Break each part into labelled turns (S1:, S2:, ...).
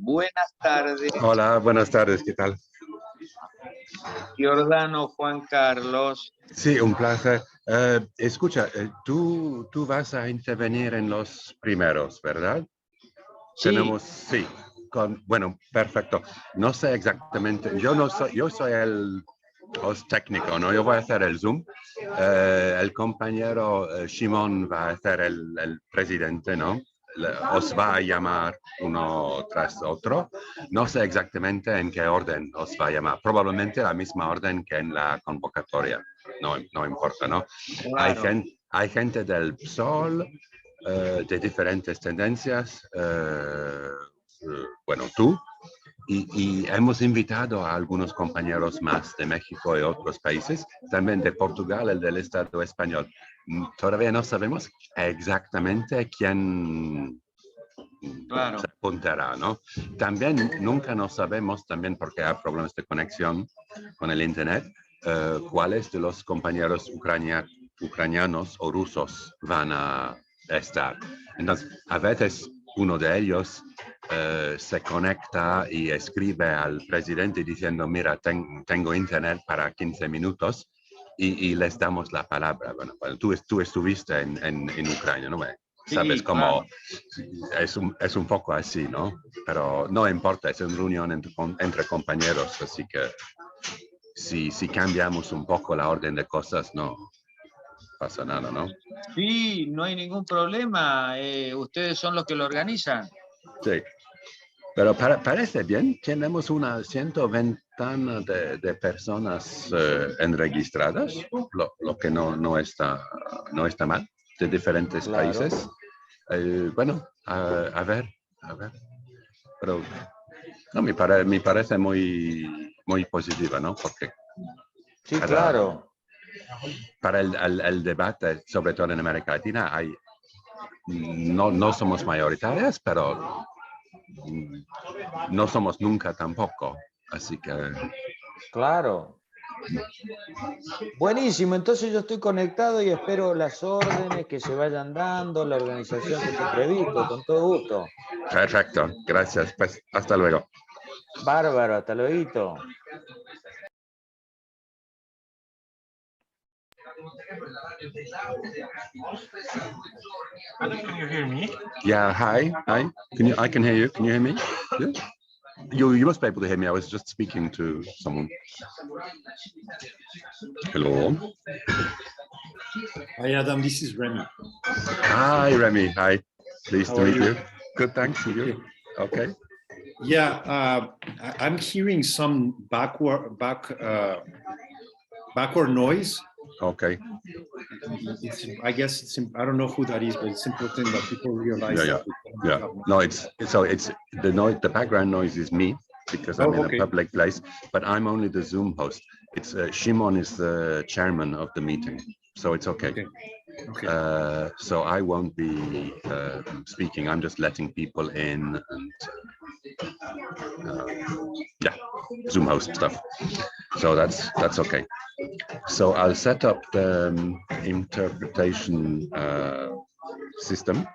S1: Buenas tardes,
S2: Hola, buenas tardes, ¿qué tal?
S1: Giordano Juan Carlos.
S2: Sí, un placer. Escucha, tú vas a intervenir en los primeros, ¿verdad?
S1: Sí,
S2: Sí, bueno, perfecto. No sé exactamente, yo soy el host técnico, ¿no? Yo voy a hacer el Zoom. El compañero Shimon va a hacer el presidente, ¿no? Os va a llamar uno tras otro. No sé exactamente en qué orden os va a llamar. Probablemente la misma orden que en la convocatoria. No importa, ¿no?
S1: claro.
S2: Hay gente del PSOL, de diferentes tendencias. Bueno, tú. Y hemos invitado a algunos compañeros más de México y otros países, también de Portugal, el del Estado español. Todavía no sabemos exactamente quién
S1: Claro.
S2: se apuntará, ¿no? También nunca nos sabemos, también porque hay problemas de conexión con el Internet, cuáles de los compañeros ucranianos o rusos van a estar. Entonces, a veces uno de ellos se conecta y escribe al presidente diciendo, mira, tengo internet para 15 minutos y les damos la palabra. Bueno, tú estuviste en Ucrania, ¿no? Sabes
S1: Sí,
S2: cómo
S1: claro.
S2: es un poco así, ¿no? Pero no importa, es una reunión entre compañeros, así que si cambiamos un poco la orden de cosas, no pasa nada, ¿no?
S1: Sí, no hay ningún problema. Ustedes son los que lo organizan.
S2: Sí. Pero parece bien, tenemos una 120 de personas enregistradas, lo que no está mal, de diferentes
S1: Claro.
S2: países. Bueno, a ver, pero no, me parece muy positiva, ¿no? Porque
S1: Sí,
S2: para,
S1: claro.
S2: para el debate, sobre todo en América Latina, no somos mayoritarias, pero no somos nunca tampoco. Así que
S1: Claro. Buenísimo, entonces yo estoy conectado y espero las órdenes que se vayan dando, la organización que esté previsto, con todo gusto.
S2: perfecto, gracias. Pues hasta luego.
S1: Bárbaro, hasta luego.
S3: Hello, can you hear me?
S2: Yeah, hi. I can hear you. Can you hear me? Yeah. You must be able to hear me. I was just speaking to someone. Hello.
S3: Hi, Adam. This is Remy.
S2: Hi, Remy. Hi. Pleased
S3: How
S2: to
S3: are
S2: meet
S3: you?
S2: you. Good, thanks. And you?
S3: Okay.
S2: Okay.
S3: Yeah, I'm hearing some backward noise.
S2: Okay.
S3: I guess I don't know who that is, but it's important that people realize
S2: Yeah. No, it's the noise. The background noise is me because I'm in a public place, but I'm only the Zoom host. It's Shimon is the chairman of the meeting, so it's okay.
S3: Okay.
S2: So I won't be speaking. I'm just letting people in and yeah, Zoom host stuff. So that's okay. So I'll set up the interpretation system.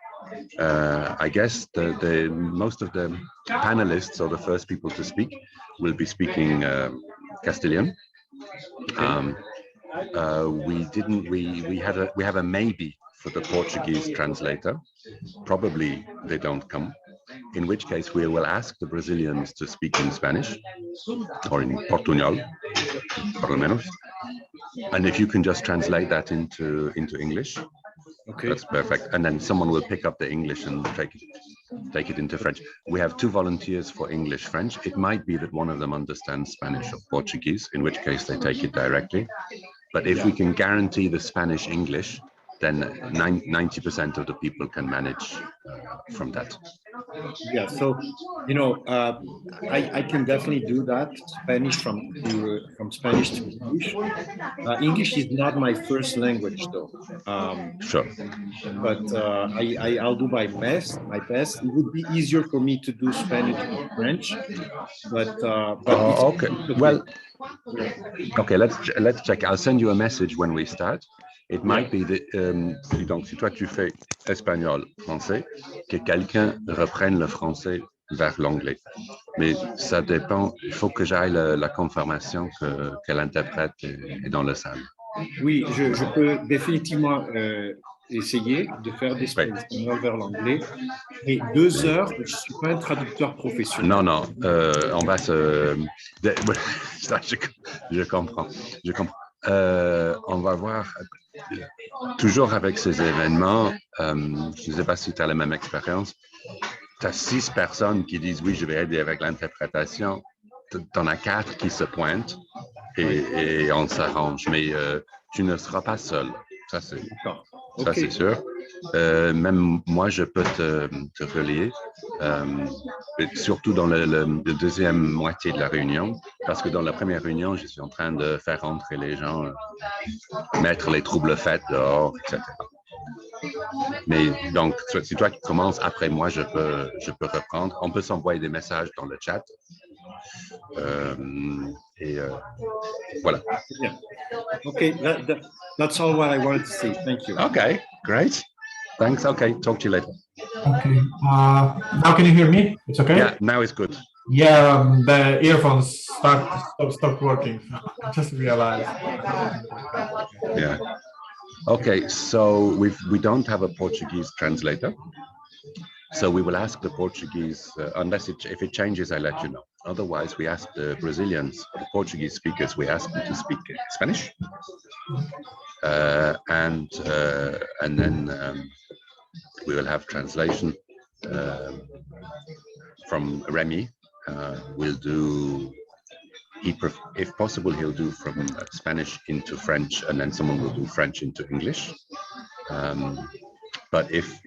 S2: I guess the most of the panelists or the first people to speak will be speaking Castilian. We have a maybe for the Portuguese translator. Probably they don't come. In which case we will ask the Brazilians to speak in Spanish or in Portuñol, por lo menos. And if you can just translate that into English, that's perfect. And then someone will pick up the English and take it into French. We have 2 volunteers for English, French. It might be that one of them understands Spanish or Portuguese, in which case they take it directly. But if we can guarantee the Spanish English, then 90% of the people can manage from that.
S3: Yeah, so I can definitely do that. Spanish from Spanish to English. English is not my first language though.
S2: Sure.
S3: But I'll do my best. It would be easier for me to do Spanish and French, but
S2: okay. Well, okay. Let's check. I'll send you a message when we start. It might be that, donc si toi tu fais espagnol, français, que quelqu'un reprenne le français vers l'anglais. Mais ça dépend. Il faut que j'aille la confirmation que l'interprète est dans la salle.
S3: Oui, je peux définitivement essayer de faire des espagnol vers l'anglais. Mais 2 heures, je ne suis pas un traducteur professionnel.
S2: Non, on va se... je comprends. On va voir, toujours avec ces événements, je ne sais pas si tu as la même expérience, tu as 6 personnes qui disent oui, je vais aider avec l'interprétation, tu en as 4 qui se pointent et on s'arrange, mais tu ne seras pas seul, ça c'est sûr. Même moi, je peux te relier, surtout dans la deuxième moitié de la réunion, parce que dans la première réunion, je suis en train de faire rentrer les gens, mettre les troubles faits dehors, etc. Mais donc, si toi qui commences après moi, je peux reprendre. On peut s'envoyer des messages dans le chat. Voilà.
S3: Yeah. Okay, that's all what I wanted to say. Thank you.
S2: Okay, great. Thanks. Okay, talk to you later.
S4: Okay. Now can you hear me? It's okay?
S2: Yeah, now it's good.
S4: Yeah, the earphones stopped working. I just realized.
S2: Yeah. Okay, so we don't have a Portuguese translator. So we will ask the Portuguese, if it changes, I'll let you know. Otherwise, we ask the Brazilians, the Portuguese speakers, we ask them to speak Spanish. And then we will have translation from Remy. We'll do, if possible, he'll do from Spanish into French, and then someone will do French into English. But if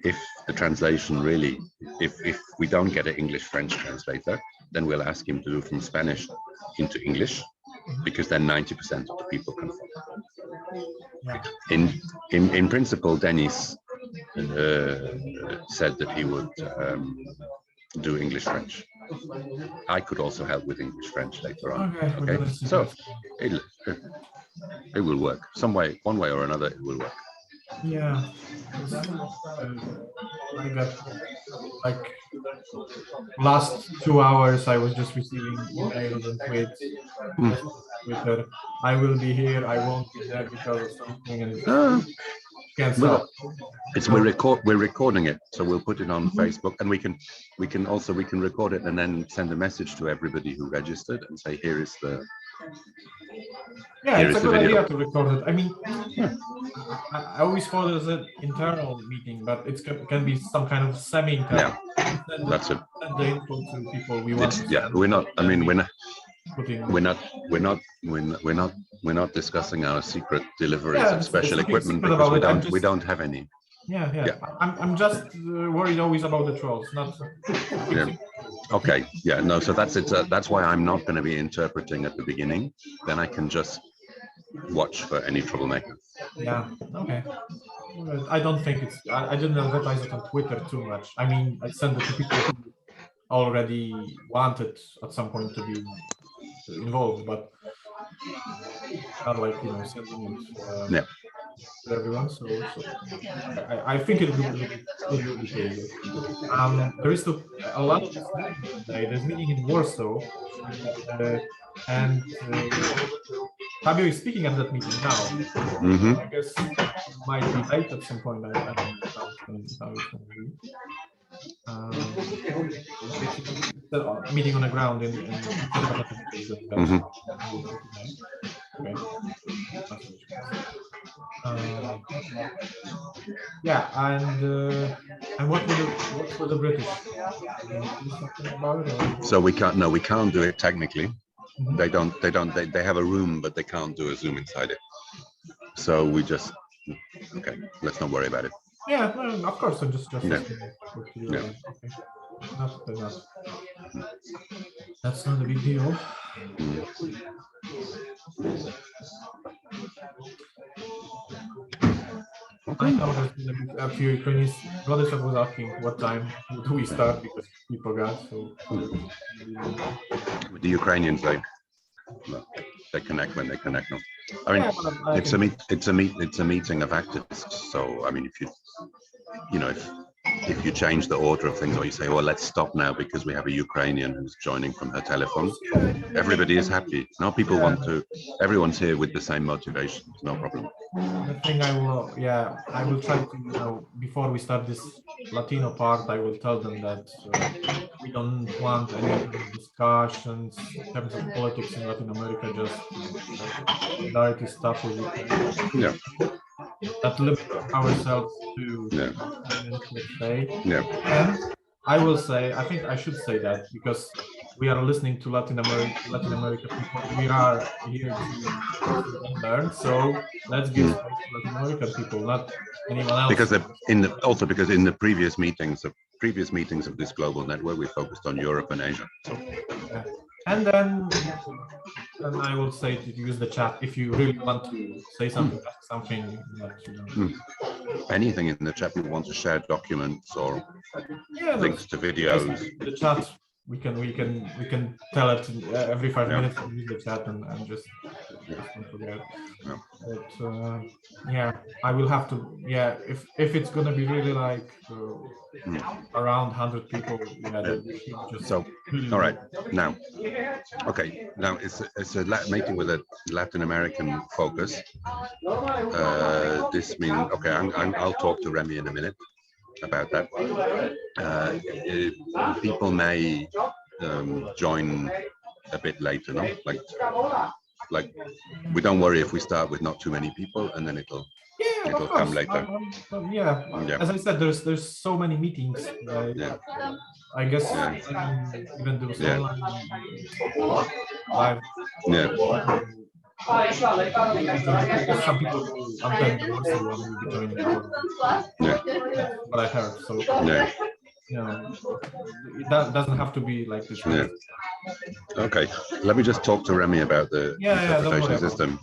S2: the translation really, if we don't get an English-French translator, then we'll ask him to do from Spanish into English, because then 90% of the people can follow. In principle, Denis said that he would do English-French. I could also help with English-French later on. Okay, so it will work. One way or another, it will work.
S4: Yeah, I got like last 2 hours. I was just receiving emails and tweets. Twitter. I will be here. I won't be there because of something, and can't stop.
S2: We're recording it, so we'll put it on Facebook, and we can record it and then send a message to everybody who registered and say, here is the.
S4: Yeah, it's a good idea to record it. I mean, I always thought it was an internal meeting, but it can be some kind of semi-internal.
S2: Yeah, that's it.
S4: Send the info to people we want.
S2: Yeah, we're not discussing our secret deliveries of special equipment because we don't have any.
S4: Yeah. I'm just worried always about the trolls, not.
S2: Yeah. Okay. Yeah. No. So that's it. That's why I'm not going to be interpreting at the beginning. Then I can just watch for any troublemakers.
S4: Yeah. Okay. I don't think it's. I didn't advertise it on Twitter too much. I mean, I sent it to people who already wanted at some point to be involved, but not like sending it.
S2: Yeah.
S4: To everyone, so I think it will be okay. There is a lot of today. There's meeting in Warsaw, and Fabio is speaking at that meeting now. I guess it might be late at some point. I don't know how it's going to be. Meeting on the ground in yeah, and what for the British?
S2: So we can't do it technically. They have a room, but they can't do a Zoom inside it. So we just Okay, let's not worry about it.
S4: Yeah, no, of course. I'm just
S2: Yeah.
S4: yeah. Okay. That's not a big deal. I know there's been a few Ukrainians. Vladislav was asking what time do we start because we forgot. So
S2: With the Ukrainians, they connect when they connect. No? I mean,
S4: yeah,
S2: it's a meeting of activists. So I mean, if you change the order of things, or you say, well, let's stop now because we have a Ukrainian who's joining from her telephone, everybody is happy. Now people want to, everyone's here with the same motivation. No problem.
S4: The thing I will try to, before we start this Latino part, I will tell them that we don't want any discussions in terms of politics in Latin America, just solidarity stuff with Ukraine.
S2: Yeah.
S4: That limit ourselves to, let's say.
S2: Yeah.
S4: And I will say, I think I should say that because we are listening to Latin America people. We are here to learn. So let's give space to Latin American people, not anyone else.
S2: Because because in the previous meetings of this global network, we focused on Europe and Asia. So.
S4: Yeah. And then I will say to use the chat if you really want to say something, ask something.
S2: Anything in the chat you want to share, documents or links to videos.
S4: The chat we can tell it every 5 minutes. Use the chat and just don't forget.
S2: Yeah.
S4: But yeah, I will have to. Yeah, if it's gonna be really like around 100 people. Yeah. Just
S2: so all right now. Okay, now it's a meeting with a Latin American focus. This means okay. I'll talk to Remy in a minute about that. People may join a bit later, no? Like we don't worry if we start with not too many people, and then it'll come later.
S4: Yeah. As I said, there's so many meetings. I guess even those online live. I guess some people who attend the Warsaw one will be joining. That's what I heard. So it doesn't have to be like this.
S2: Okay, let me just talk to Remy about the interpretation system.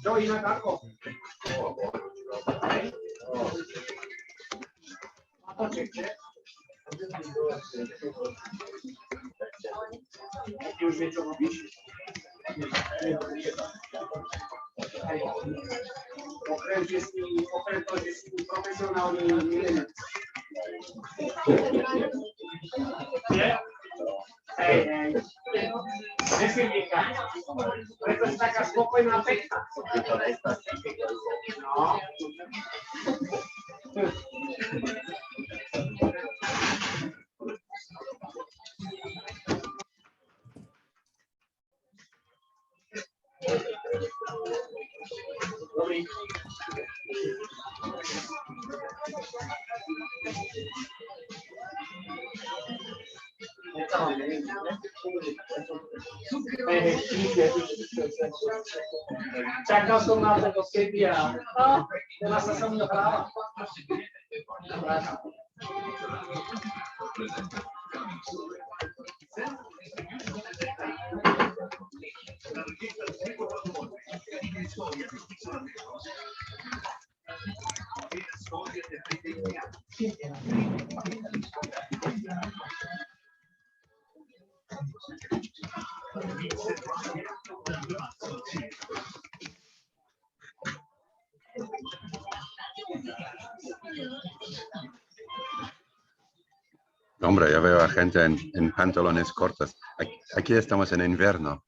S2: Hombre, yo veo a gente en pantalones cortos. Aquí estamos en invierno.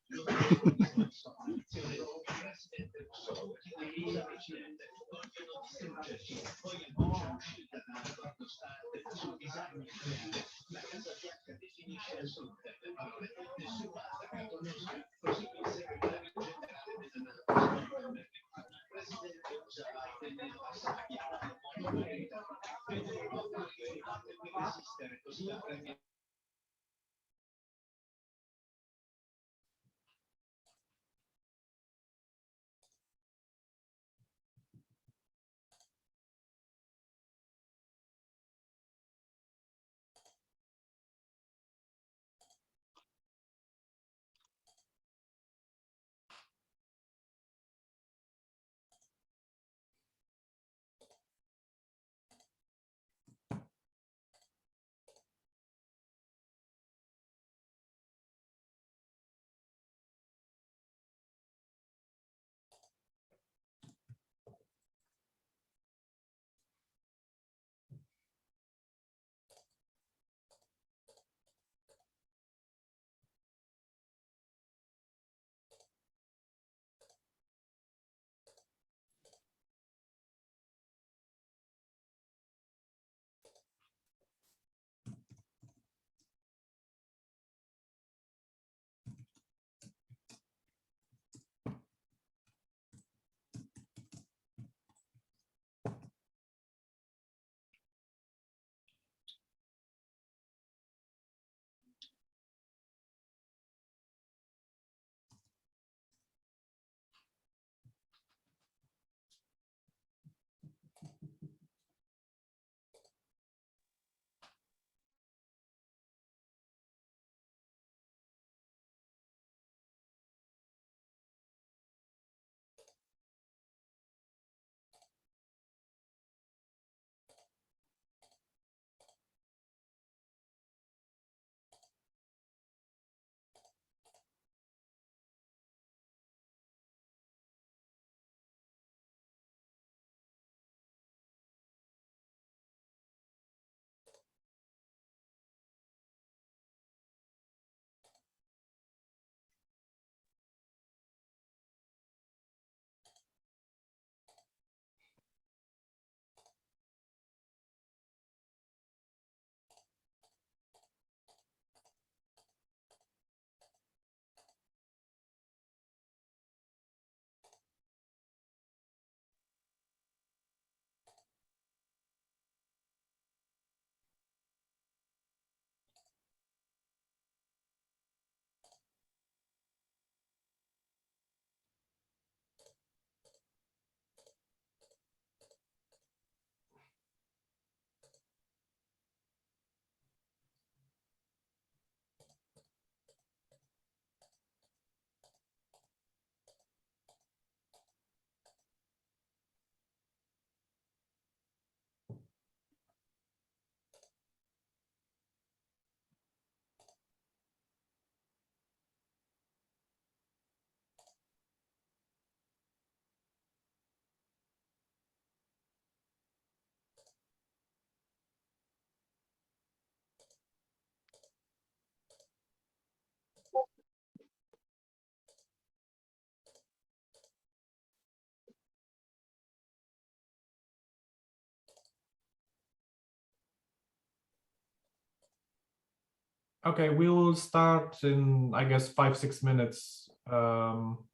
S4: Okay, we will start in, I guess, 5-6 minutes,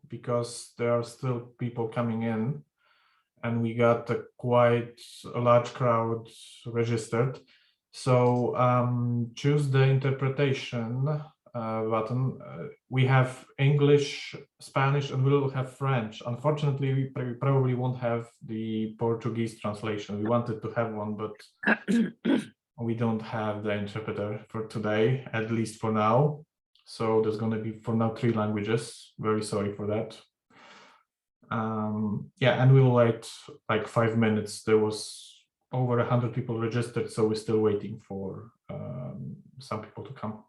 S4: because there are still people coming in, and we got quite a large crowd registered. So choose the interpretation button. We have English, Spanish, and we'll have French. Unfortunately, we probably won't have the Portuguese translation. We wanted to have one, but we don't have the interpreter for today, at least for now. So there's going to be, for now, 3 languages. Very sorry for that. Yeah, and we will wait like 5 minutes. There was over 100 people registered, so we're still waiting for some people to come.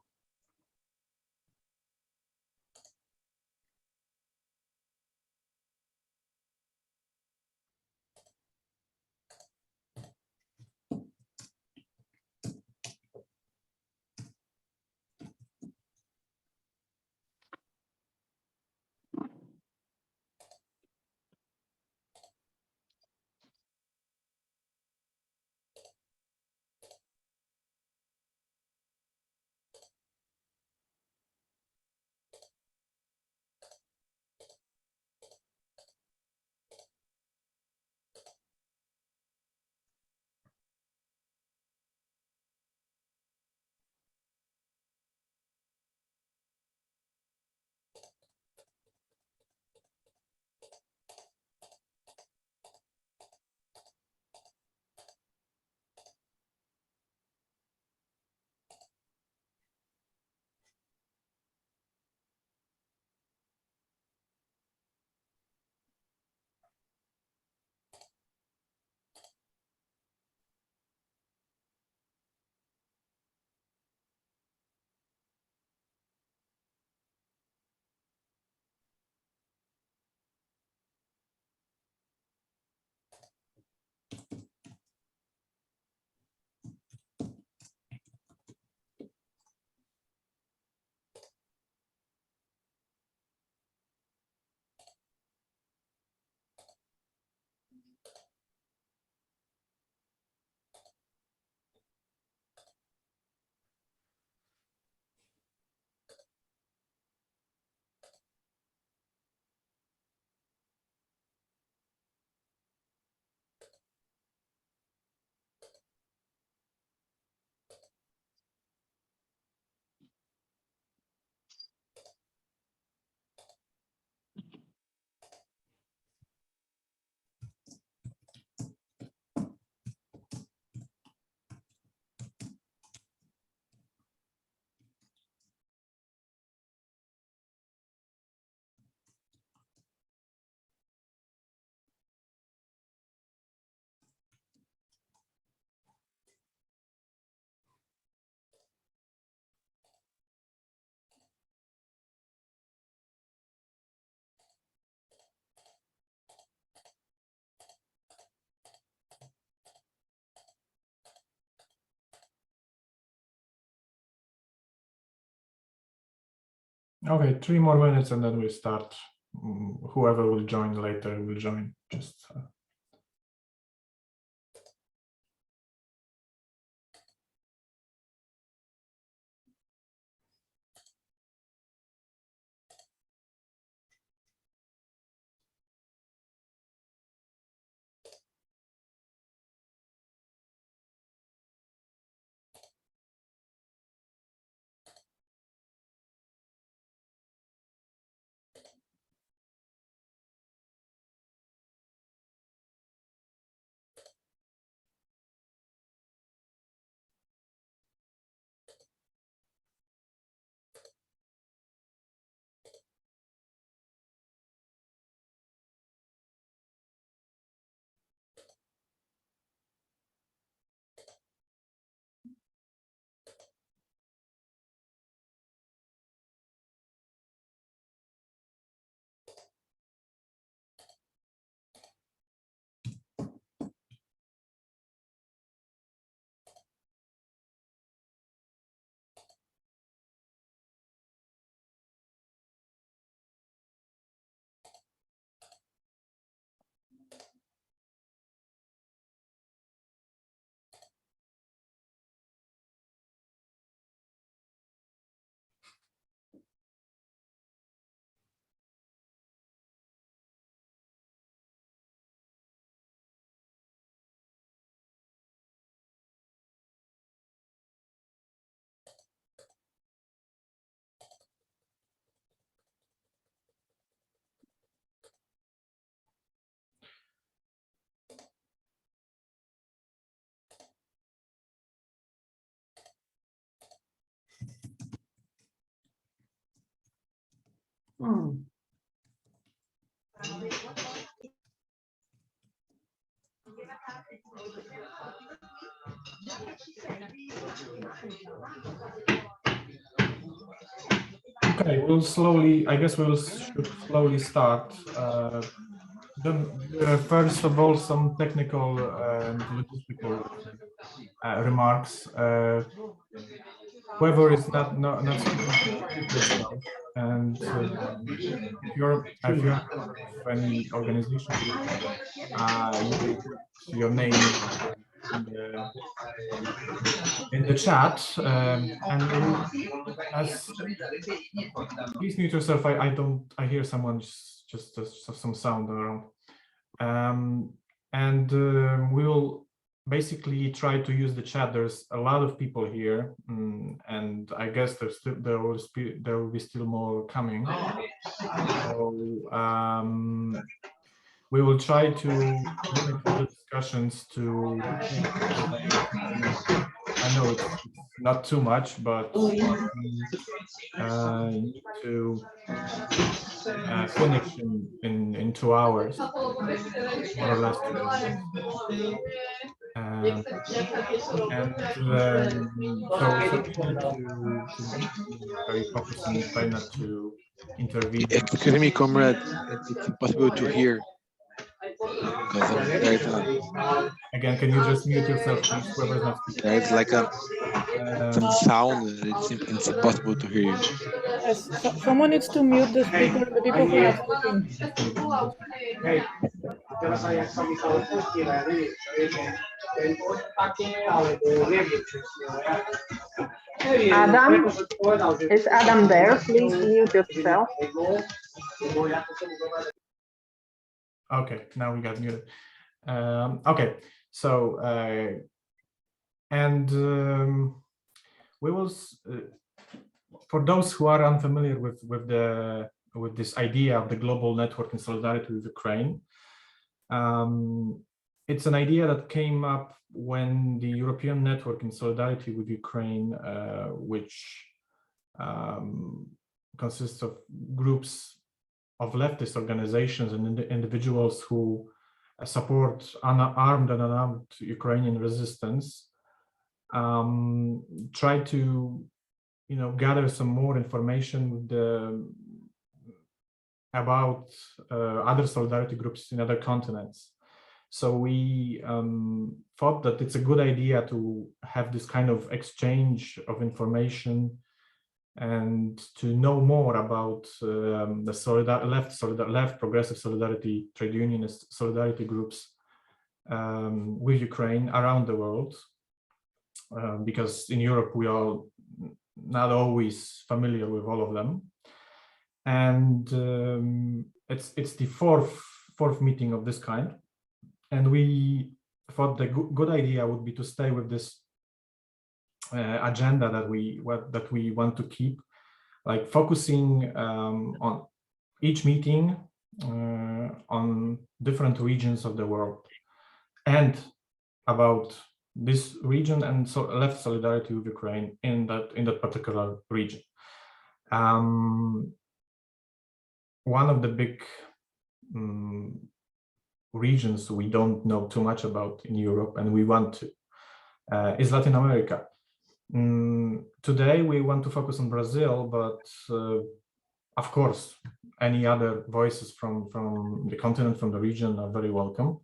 S4: Okay, 3 more minutes and then we'll start. Whoever will join later will join. Just Okay, we'll slowly, I guess should slowly start. First of all, some technical and logistical remarks. Whoever is not speaking yourself, and if you're of any organization, you put your name in the chat, and as please mute yourself. I hear someone just some sound around, and we will basically try to use the chat. There's a lot of people here, and I guess there will be still more coming. So we will try to limit the discussions to, I know it's not too much, but need to finish in 2 hours, more or less 2 hours. And so we need to be very focused and try not to intervene.
S5: Excuse me, comrade, it's impossible to hear.
S4: Again, can you just mute yourself, please? Whoever's not speaking.
S5: There's like some sound. It's impossible to hear you.
S6: Yes, someone needs to mute the speaker. The people who are speaking.
S7: Adam, is Adam there? Please mute yourself.
S4: Okay, now we got muted. Okay, so we will, for those who are unfamiliar with this idea of the global network in solidarity with Ukraine, it's an idea that came up when the European Network in Solidarity with Ukraine, which consists of groups of leftist organizations and individuals who support armed and unarmed Ukrainian resistance, try to, gather some more information about other solidarity groups in other continents. So we thought that it's a good idea to have this kind of exchange of information and to know more about the left progressive solidarity, trade unionist solidarity groups with Ukraine around the world, because in Europe we are not always familiar with all of them, and it's the fourth meeting of this kind, and we thought the good idea would be to stay with this agenda that we want to keep, like focusing on each meeting on different regions of the world and about this region and left solidarity with Ukraine in that particular region. One of the big regions we don't know too much about in Europe, and we want to, is Latin America. Today we want to focus on Brazil, but of course any other voices from the continent, from the region, are very welcome.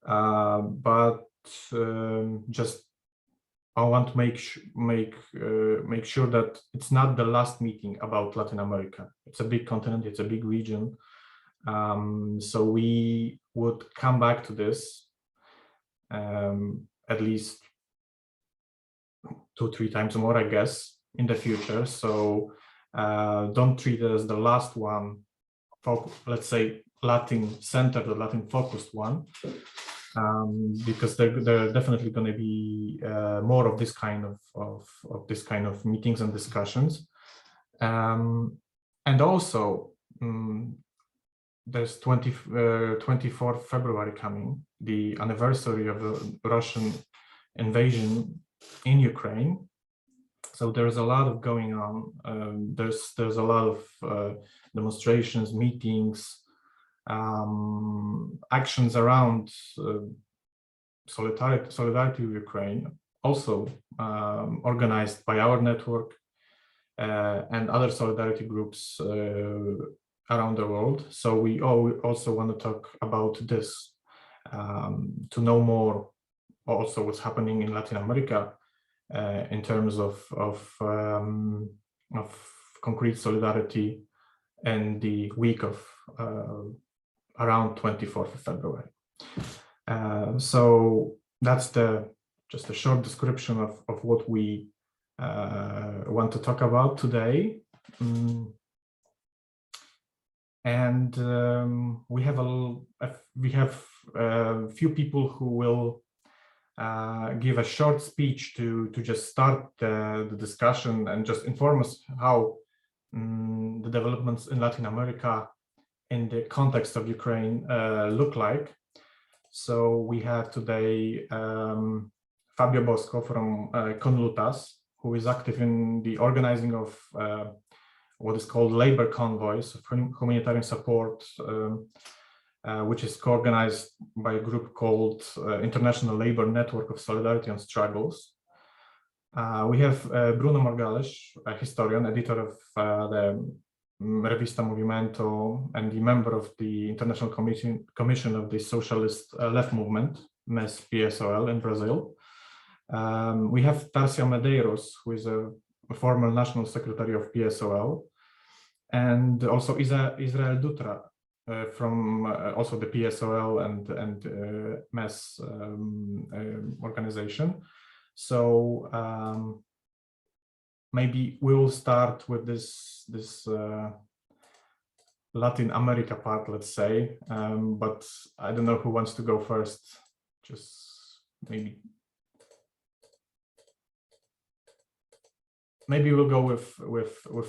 S4: But just I want to make sure that it's not the last meeting about Latin America. It's a big continent, it's a big region, so we would come back to this at least 2-3 times more, I guess, in the future. So don't treat it as the last one, let's say Latin-centered or Latin-focused one, because there are definitely going to be more of this kind of meetings and discussions, and also there's 24th February coming, the anniversary of the Russian invasion in Ukraine. So there's a lot of going on. There's a lot of demonstrations, meetings, actions around solidarity with Ukraine, also organized by our network and other solidarity groups around the world. So we also want to talk about this, to know more also what's happening in Latin America in terms of concrete solidarity in the week of around 24th of February. So that's just a short description of what we want to talk about today. And we have a few people who will give a short speech to just start the discussion and just inform us how the developments in Latin America in the context of Ukraine look like. So we have today Fabio Bosco from Conlutas, who is active in the organizing of what is called labor convoys of humanitarian support, which is co-organized by a group called International Labor Network of Solidarity and Struggles. We have Bruno Margales, a historian, editor of the Revista Movimento, and the member of the International Commission of the Socialist Left Movement, MES-PSOL in Brazil. We have Tarcia Medeiros, who is a former national secretary of PSOL, and also Israel Dutra from also the PSOL and MES organization. So maybe we will start with this Latin America part, let's say, but I don't know who wants to go first. Just maybe we'll go with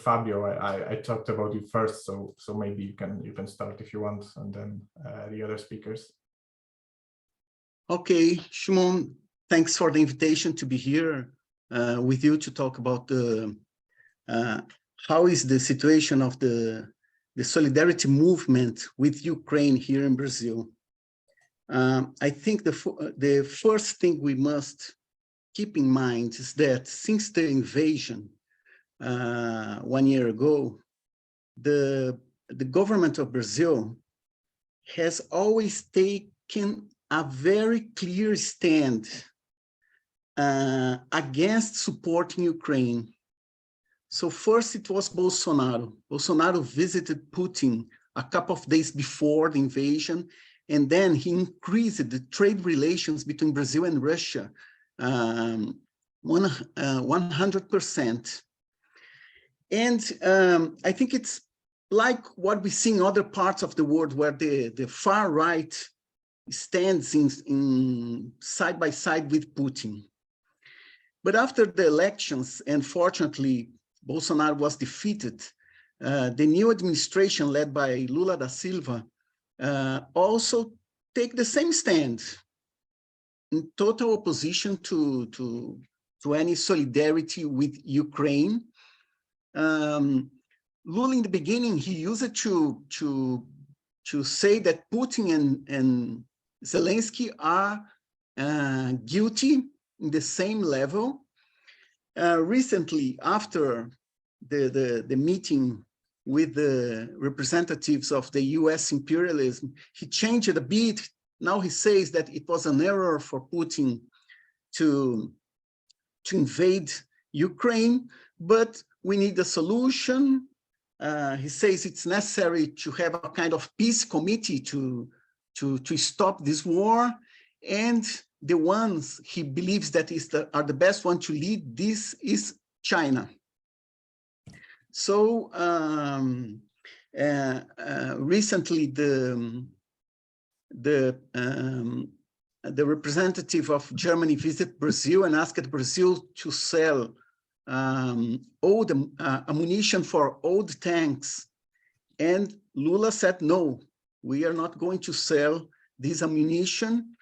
S4: Fabio. I talked about you first, so maybe you can start if you want, and then the other speakers.
S8: Okay, Shimon, thanks for the invitation to be here with you to talk about how is the situation of the solidarity movement with Ukraine here in Brazil. I think the first thing we must keep in mind is that since the invasion 1 year ago, the government of Brazil has always taken a very clear stand against supporting Ukraine. So first it was Bolsonaro. Bolsonaro visited Putin a couple of days before the invasion, and then he increased the trade relations between Brazil and Russia 100%. And I think it's like what we see in other parts of the world where the far right stands in side by side with Putin. But after the elections, and fortunately, Bolsonaro was defeated, the new administration led by Lula da Silva also take the same stand in total opposition to any solidarity with Ukraine. Lula in the beginning, he used it to say that Putin and Zelensky are guilty in the same level. Recently, after the meeting with the representatives of the US imperialism, he changed it a bit. Now he says that it was an error for Putin to invade Ukraine, but we need a solution. He says it's necessary to have a kind of peace committee to stop this war, and the ones he believes that are the best one to lead this is China. So recently, the representative of Germany visited Brazil and asked Brazil to sell old ammunition for old tanks, and Lula said, no, we are not going to sell this ammunition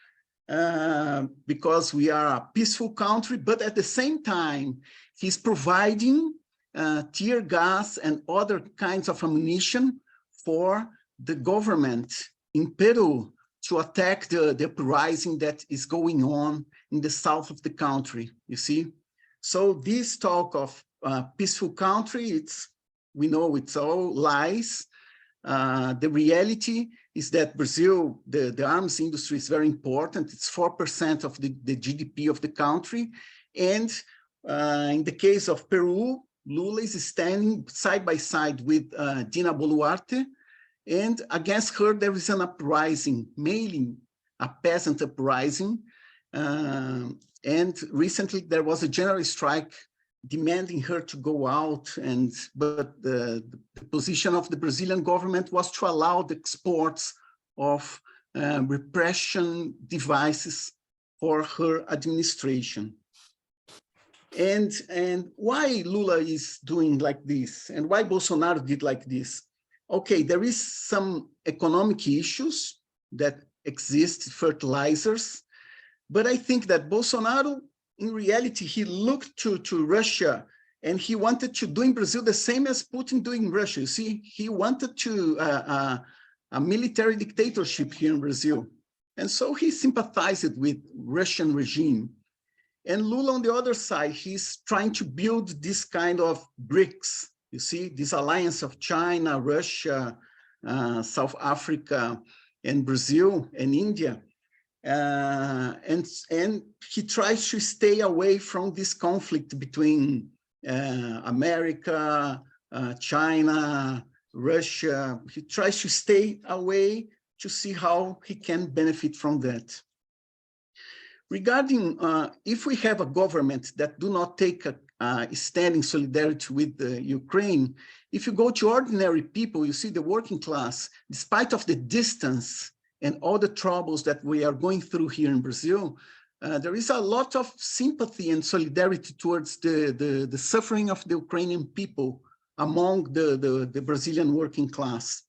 S8: because we are a peaceful country, but at the same time, he's providing tear gas and other kinds of ammunition for the government in Peru to attack the uprising that is going on in the south of the country, you see? So this talk of peaceful country, we know it's all lies. The reality is that Brazil, the arms industry is very important. It's 4% of the GDP of the country. And in the case of Peru, Lula is standing side by side with Dina Boluarte. And against her, there is an uprising, mainly a peasant uprising. And recently there was a general strike demanding her to go out, but the position of the Brazilian government was to allow the exports of repression devices for her administration. And why Lula is doing like this, and why Bolsonaro did like this? Okay, there is some economic issues that exist, fertilizers, but I think that Bolsonaro, in reality, he looked to Russia and he wanted to do in Brazil the same as Putin doing in Russia. You see, he wanted to a military dictatorship here in Brazil. And so he sympathized with Russian regime. And Lula, on the other side, he's trying to build this kind of BRICS. You see, this alliance of China, Russia, South Africa, and Brazil, and India. And he tries to stay away from this conflict between America, China, Russia. He tries to stay away to see how he can benefit from that. Regarding if we have a government that do not take a stand in solidarity with Ukraine, if you go to ordinary people, you see the working class, despite of the distance and all the troubles that we are going through here in Brazil, there is a lot of sympathy and solidarity towards the suffering of the Ukrainian people among the Brazilian working class.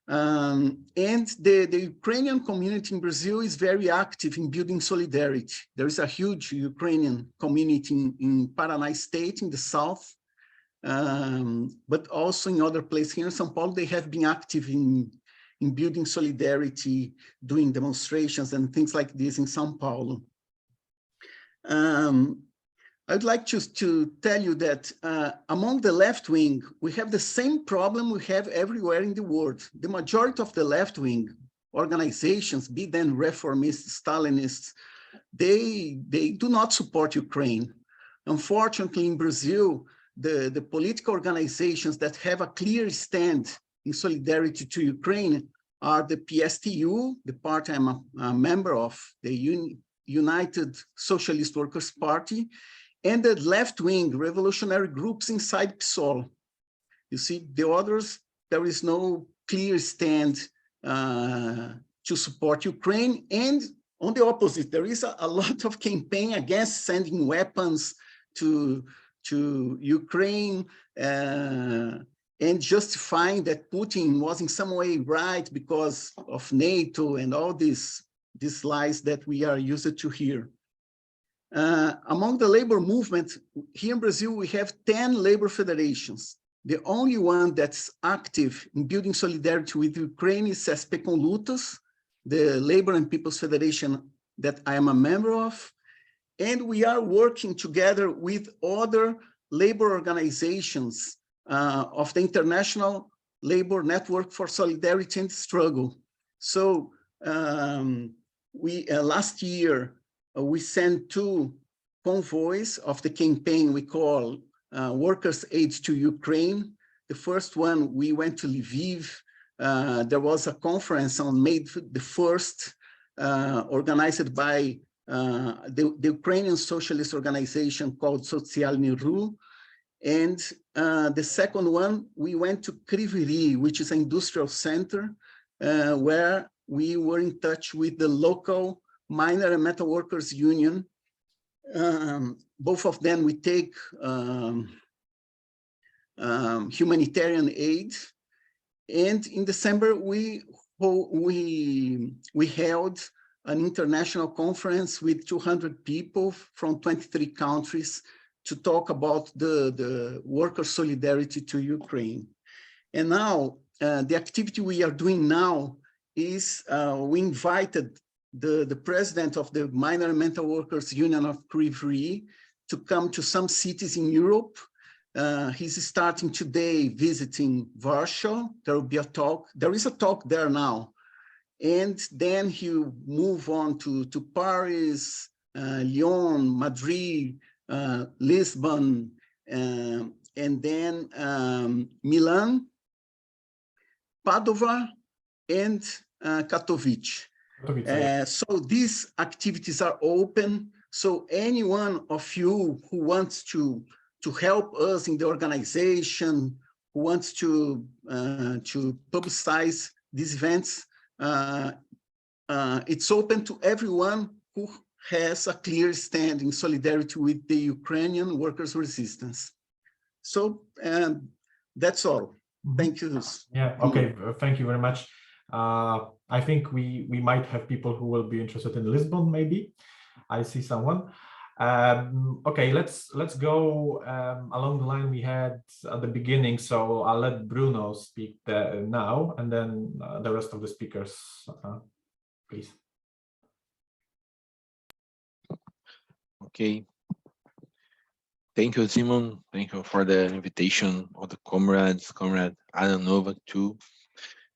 S8: And the Ukrainian community in Brazil is very active in building solidarity. There is a huge Ukrainian community in Paraná state in the south, but also in other places here in São Paulo. They have been active in building solidarity, doing demonstrations and things like this in São Paulo. I'd like to tell you that among the left wing, we have the same problem we have everywhere in the world. The majority of the left wing organizations, be them reformists, Stalinists, they do not support Ukraine. Unfortunately, in Brazil, the political organizations that have a clear stand in solidarity to Ukraine are the PSTU, the party I'm a member of, the United Socialist Workers' Party, and the left-wing revolutionary groups inside PSOL. You see, the others, there is no clear stand to support Ukraine. And on the opposite, there is a lot of campaign against sending weapons to Ukraine and justifying that Putin was in some way right because of NATO and all these lies that we are used to hear. Among the labor movement, here in Brazil, we have 10 labor federations. The only one that's active in building solidarity with Ukraine is SP Com Lutas, the Labor and People's Federation that I am a member of. And we are working together with other labor organizations of the International Labor Network for Solidarity and Struggle. So last year, we sent 2 convoys of the campaign we call Workers' Aid to Ukraine. The first one, we went to Lviv. There was a conference on May the 1st, organized by the Ukrainian socialist organization called Socialny Ru. And the second one, we went to Kryvyi Rih, which is an industrial center, where we were in touch with the local Miner and Metal Workers Union. Both of them, we take humanitarian aid. And in December, we held an international conference with 200 people from 23 countries to talk about the worker solidarity to Ukraine. And now, the activity we are doing now is we invited the president of the Minor and Metal Workers Union of Kryvyi to come to some cities in Europe. He's starting today visiting Warsaw. There will be a talk. There is a talk there now. And then he'll move on to Paris, Lyon, Madrid, Lisbon, and then Milan, Padova, and Katowice. So these activities are open. So anyone of you who wants to help us in the organization, who wants to publicize these events, it's open to everyone who has a clear stand in solidarity with the Ukrainian workers' resistance. So that's all. Thank you.
S4: Yeah, okay, thank you very much. I think we might have people who will be interested in Lisbon, maybe. I see someone. Okay, let's go along the line we had at the beginning. So I'll let Bruno speak now, and then the rest of the speakers, please.
S5: Okay. Thank you, Simon. Thank you for the invitation of the comrade Adam Novak too.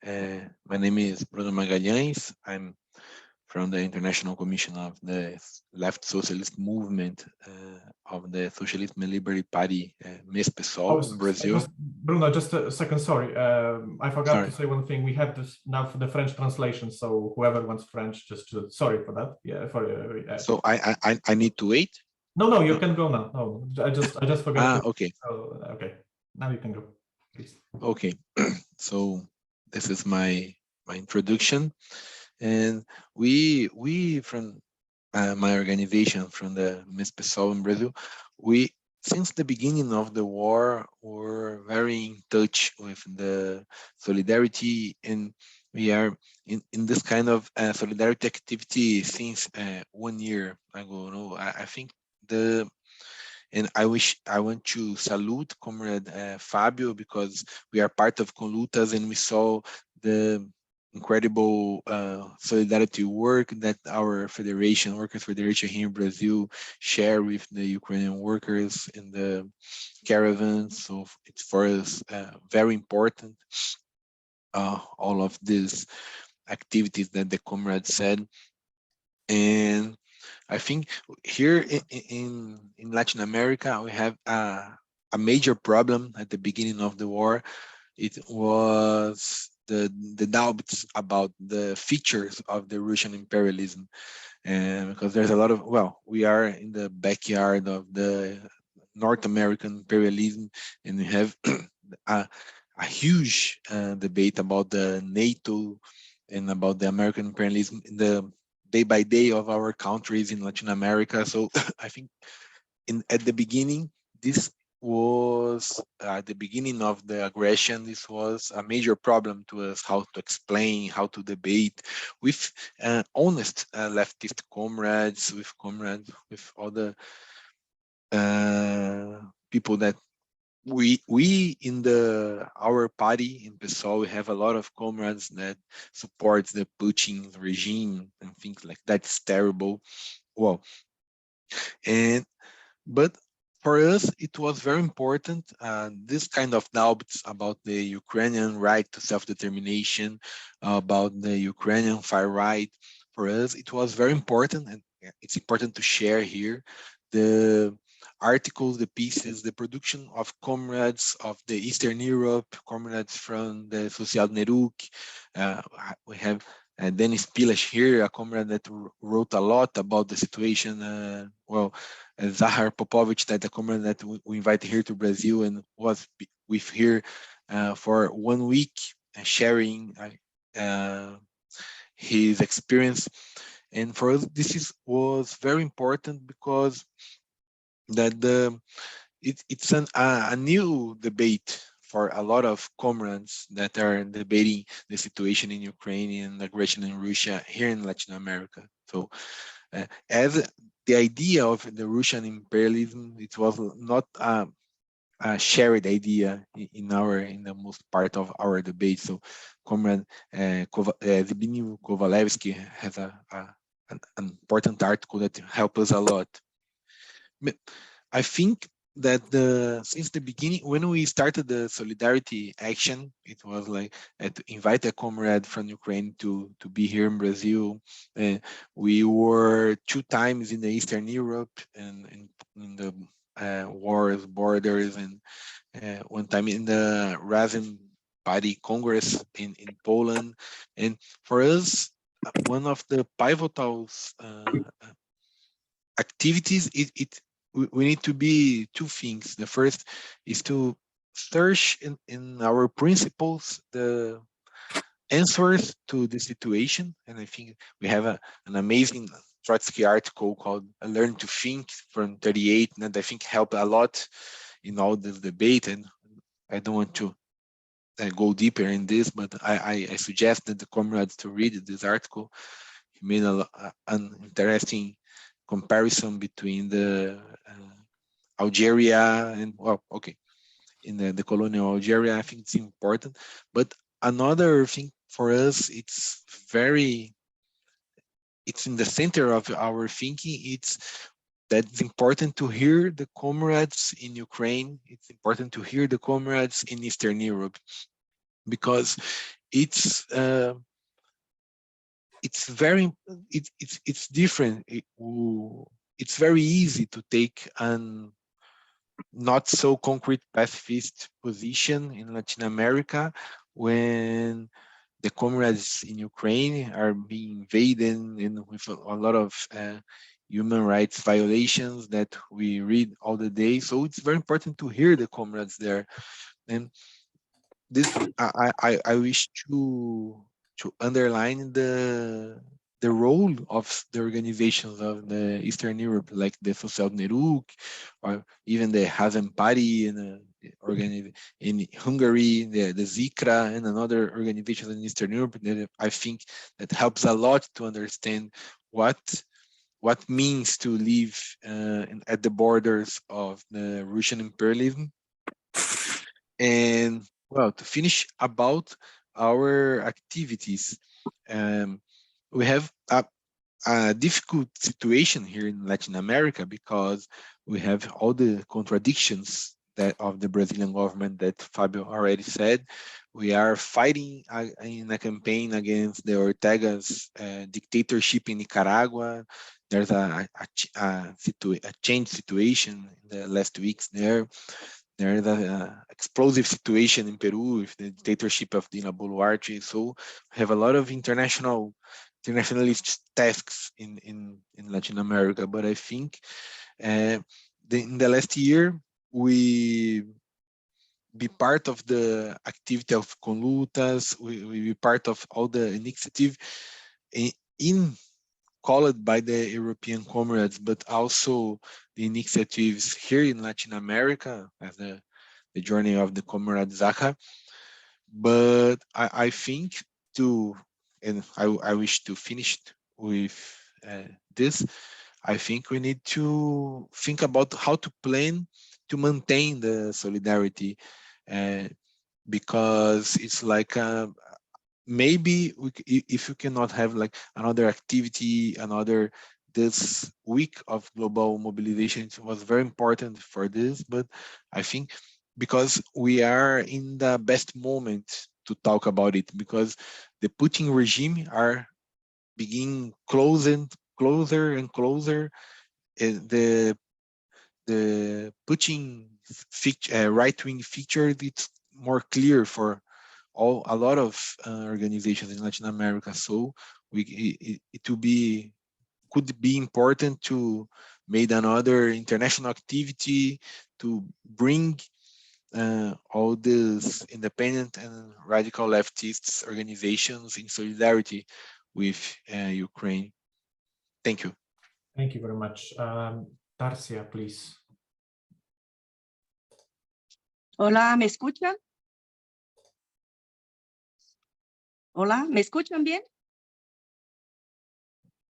S5: My name is Bruno Magalhães. I'm from the International Commission of the Left Socialist Movement of the Socialism and Liberty Party, MES-PSOL, in Brazil.
S4: Bruno, just a second, sorry. I forgot to say one thing. We have this now for the French translation, so whoever wants French, just sorry for that. Yeah,
S5: So I need to wait?
S4: No, you can go now. No, I just forgot.
S5: Okay.
S4: So, okay, now you can go, please.
S5: Okay, so this is my introduction. And we from my organization, from the MES-PSOL in Brazil, we since the beginning of the war were very in touch with the solidarity, and we are in this kind of solidarity activity since 1 year ago. No, I think and I want to salute Comrade Fabio, because we are part of Conlutas, and we saw the incredible solidarity work that our federation, Workers' Federation here in Brazil, share with the Ukrainian workers in the caravans. So it's for us very important, all of these activities that the comrade said. And I think here in Latin America, we have a major problem at the beginning of the war. It was the doubts about the features of the Russian imperialism, and because there's a lot of, well, we are in the backyard of the North American imperialism, and we have a huge debate about the NATO and about the American imperialism in the day by day of our countries in Latin America. So I think at the beginning, this was at the beginning of the aggression, this was a major problem to us, how to explain, how to debate with honest leftist comrades, with all the people that we in our party in PSOL, we have a lot of comrades that supports the Putin regime and things like that. It's terrible. Well, but for us, it was very important, this kind of doubts about the Ukrainian right to self-determination, about the Ukrainian far right. For us, it was very important, and it's important to share here the articles, the pieces, the production of comrades of the Eastern Europe, comrades from the Social Neruk. We have Dennis Pilas here, a comrade that wrote a lot about the situation. Well, Zahar Popovich, that a comrade that we invited here to Brazil and was with here for 1 week, sharing his experience. And for us, this was very important, because that it's a new debate for a lot of comrades that are debating the situation in Ukraine and aggression in Russia here in Latin America. So as the idea of the Russian imperialism, it was not a shared idea in the most part of our debate. So Comrade Zbigniew Kovalevsky has an important article that helped us a lot. I think that since the beginning, when we started the solidarity action, it was like to invite a comrade from Ukraine to be here in Brazil. We were 2 times in the Eastern Europe and in the wars, borders, and 1 time in the Razem Party Congress in Poland. And for us, one of the pivotal activities, we need to be 2 things. The first is to search in our principles the answers to the situation. And I think we have an amazing Trotsky article called Learn to Think from 38, and I think helped a lot in all this debate. And I don't want to go deeper in this, but I suggest that the comrades to read this article. He made an interesting comparison between the Algeria and, well, okay, in the colonial Algeria. I think it's important. But another thing for us, it's in the center of our thinking. It's important to hear the comrades in Ukraine. It's important to hear the comrades in Eastern Europe, because it's different. It's very easy to take an not so concrete pacifist position in Latin America when the comrades in Ukraine are being invaded and with a lot of human rights violations that we read all the day. So it's very important to hear the comrades there. And this, I wish to underline the role of the organizations of the Eastern Europe, like the Socialnéruk, or even the Razem Party in Hungary, the Zikra, and another organizations in Eastern Europe. That I think that helps a lot to understand what means to live at the borders of the Russian imperialism. And well, to finish about our activities, we have a difficult situation here in Latin America because we have all the contradictions of the Brazilian government that Fabio already said. We are fighting in a campaign against the Ortega's dictatorship in Nicaragua. There's a changed situation in the last weeks there. There's an explosive situation in Peru with the dictatorship of Dina Boluarte. So we have a lot of internationalist tasks in Latin America. But I think in the last year, we be part of the activity of Conlutas, we be part of all the initiative called by the European comrades, but also the initiatives here in Latin America, as the journey of the comrade Zaha. But I think and I wish to finish with this, I think we need to think about how to plan to maintain the solidarity, because it's like maybe if you cannot have like another activity, this week of global mobilization, it was very important for this. But I think because we are in the best moment to talk about it, because the Putin regime are beginning closer and closer. The Putin right-wing feature, it's more clear for a lot of organizations in Latin America. So it could be important to make another international activity to bring all these independent and radical leftists organizations in solidarity with Ukraine. Thank you.
S4: Thank you very much. Tarsia, please.
S9: Hola, ¿me escuchan? Hola, ¿me escuchan bien?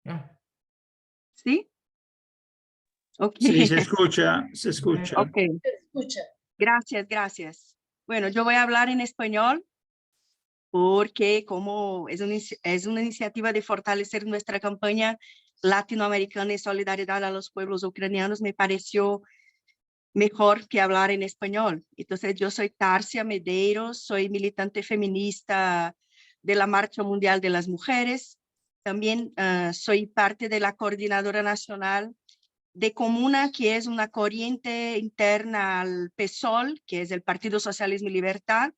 S4: Yeah.
S9: ¿Sí? Ok.
S10: Sí, se escucha, se escucha.
S9: Ok. Gracias, gracias. Bueno, yo voy a hablar en español porque como es una iniciativa de fortalecer nuestra campaña latinoamericana de solidaridad a los pueblos ucranianos, me pareció mejor que hablar en español. Entonces, yo soy Tarcia Medeiros, soy militante feminista de la Marcha Mundial de las Mujeres. También soy parte de la Coordinadora Nacional de Comuna, que es una corriente interna al PSOL, que es el Partido Socialismo y Libertad,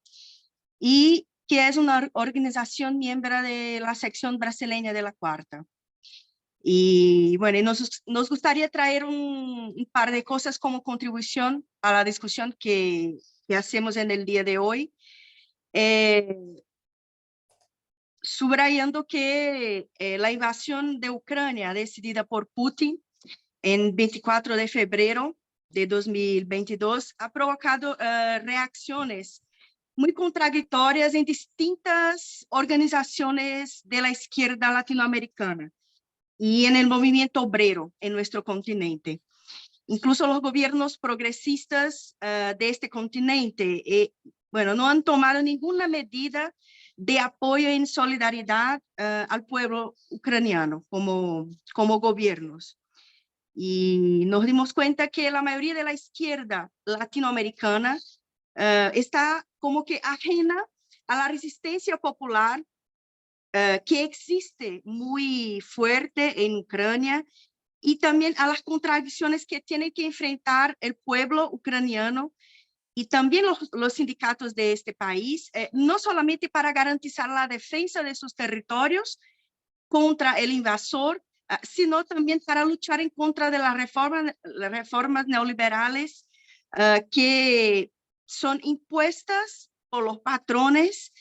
S9: y que es una organización miembro de la sección brasileña de la Cuarta. Y bueno, nos gustaría traer un par de cosas como contribución a la discusión que hacemos en el día de hoy. Subrayando que la invasión de Ucrania decidida por Putin en 24 de febrero de 2022 ha provocado reacciones muy contradictorias en distintas organizaciones de la izquierda latinoamericana y en el movimiento obrero en nuestro continente. Incluso los gobiernos progresistas de este continente, bueno, no han tomado ninguna medida de apoyo en solidaridad al pueblo ucraniano como gobiernos. Y nos dimos cuenta que la mayoría de la izquierda latinoamericana está como que ajena a la resistencia popular que existe muy fuerte en Ucrania y también a las contradicciones que tiene que enfrentar el pueblo ucraniano y también los sindicatos de este país, no solamente para garantizar la defensa de sus territorios contra el invasor, sino también para luchar en contra de las reformas neoliberales que son impuestas por los patrones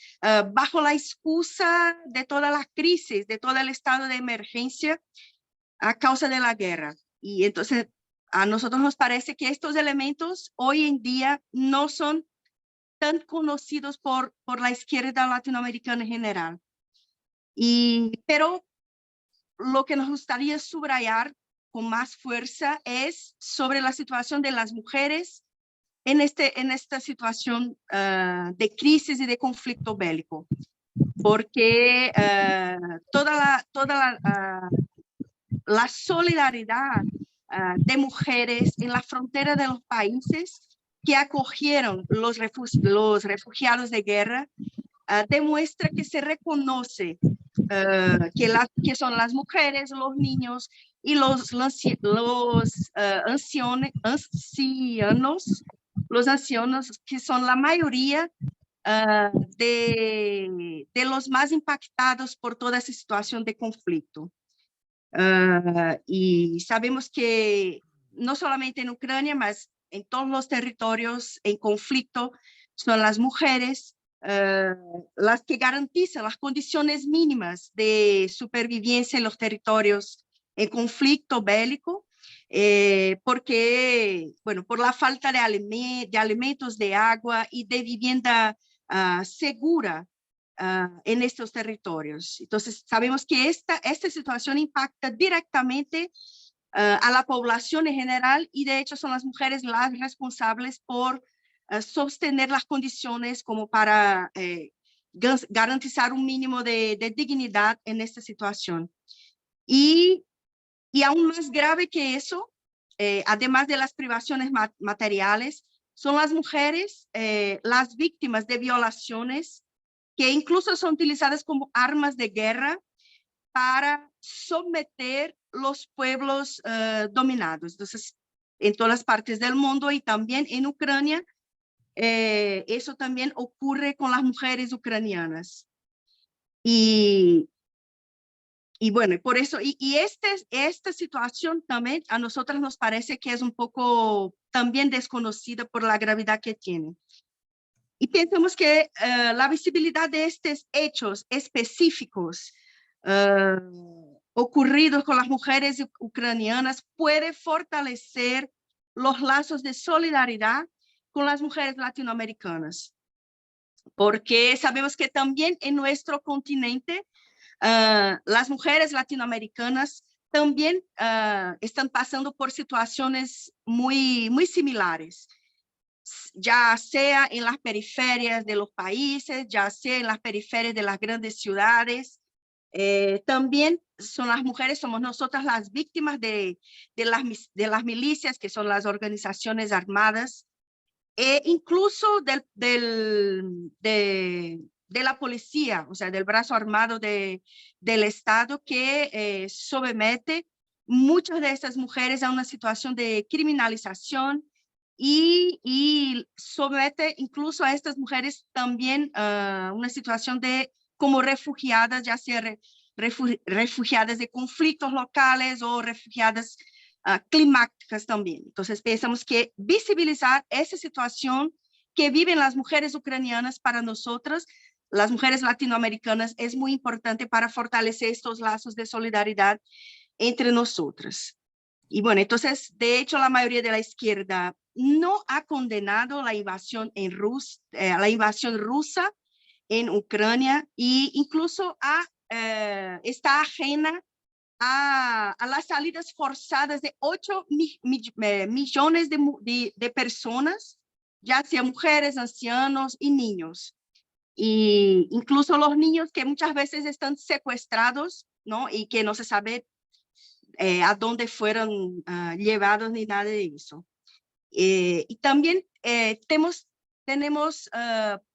S9: bajo la excusa de toda la crisis, de todo el estado de emergencia a causa de la guerra. Y entonces a nosotros nos parece que estos elementos hoy en día no son tan conocidos por la izquierda latinoamericana en general. Pero lo que nos gustaría subrayar con más fuerza es sobre la situación de las mujeres en esta situación de crisis y de conflicto bélico. Porque toda la solidaridad de mujeres en la frontera de los países que acogieron los refugiados de guerra demuestra que se reconoce que son las mujeres, los niños y los ancianos, que son la mayoría de los más impactados por toda esa situación de conflicto. Y sabemos que no solamente en Ucrania, mas en todos los territorios en conflicto, son las mujeres las que garantizan las condiciones mínimas de supervivencia en los territorios en conflicto bélico, porque, bueno, por la falta de alimentos, de agua y de vivienda segura en estos territorios. Entonces, sabemos que esta situación impacta directamente a la población en general y de hecho son las mujeres las responsables por sostener las condiciones como para garantizar un mínimo de dignidad en esta situación. Y aún más grave que eso, además de las privaciones materiales, son las mujeres las víctimas de violaciones que incluso son utilizadas como armas de guerra para someter los pueblos dominados. Entonces, en todas las partes del mundo y también en Ucrania, eso también ocurre con las mujeres ucranianas. Y bueno, por eso, esta situación también a nosotros nos parece que es un poco también desconocida por la gravedad que tiene. Y pensamos que la visibilidad de estos hechos específicos ocurridos con las mujeres ucranianas puede fortalecer los lazos de solidaridad con las mujeres latinoamericanas. Porque sabemos que también en nuestro continente las mujeres latinoamericanas también están pasando por situaciones muy similares, ya sea en las periferias de los países, ya sea en las periferias de las grandes ciudades. También son las mujeres, somos nosotras las víctimas de las milicias, que son las organizaciones armadas, e incluso de la policía, o sea, del brazo armado del Estado, que somete muchas de estas mujeres a una situación de criminalización y somete incluso a estas mujeres también a una situación de como refugiadas, ya sea refugiadas de conflictos locales o refugiadas climáticas también. Entonces pensamos que visibilizar esa situación que viven las mujeres ucranianas para nosotras, las mujeres latinoamericanas, es muy importante para fortalecer estos lazos de solidaridad entre nosotras. Y bueno, entonces, de hecho, la mayoría de la izquierda no ha condenado la invasión rusa en Ucrania, e incluso está ajena a las salidas forzadas de 8 millones de personas, ya sea mujeres, ancianos y niños. Y incluso los niños que muchas veces están secuestrados, ¿no? Y que no se sabe a dónde fueron llevados ni nada de eso. Y también tenemos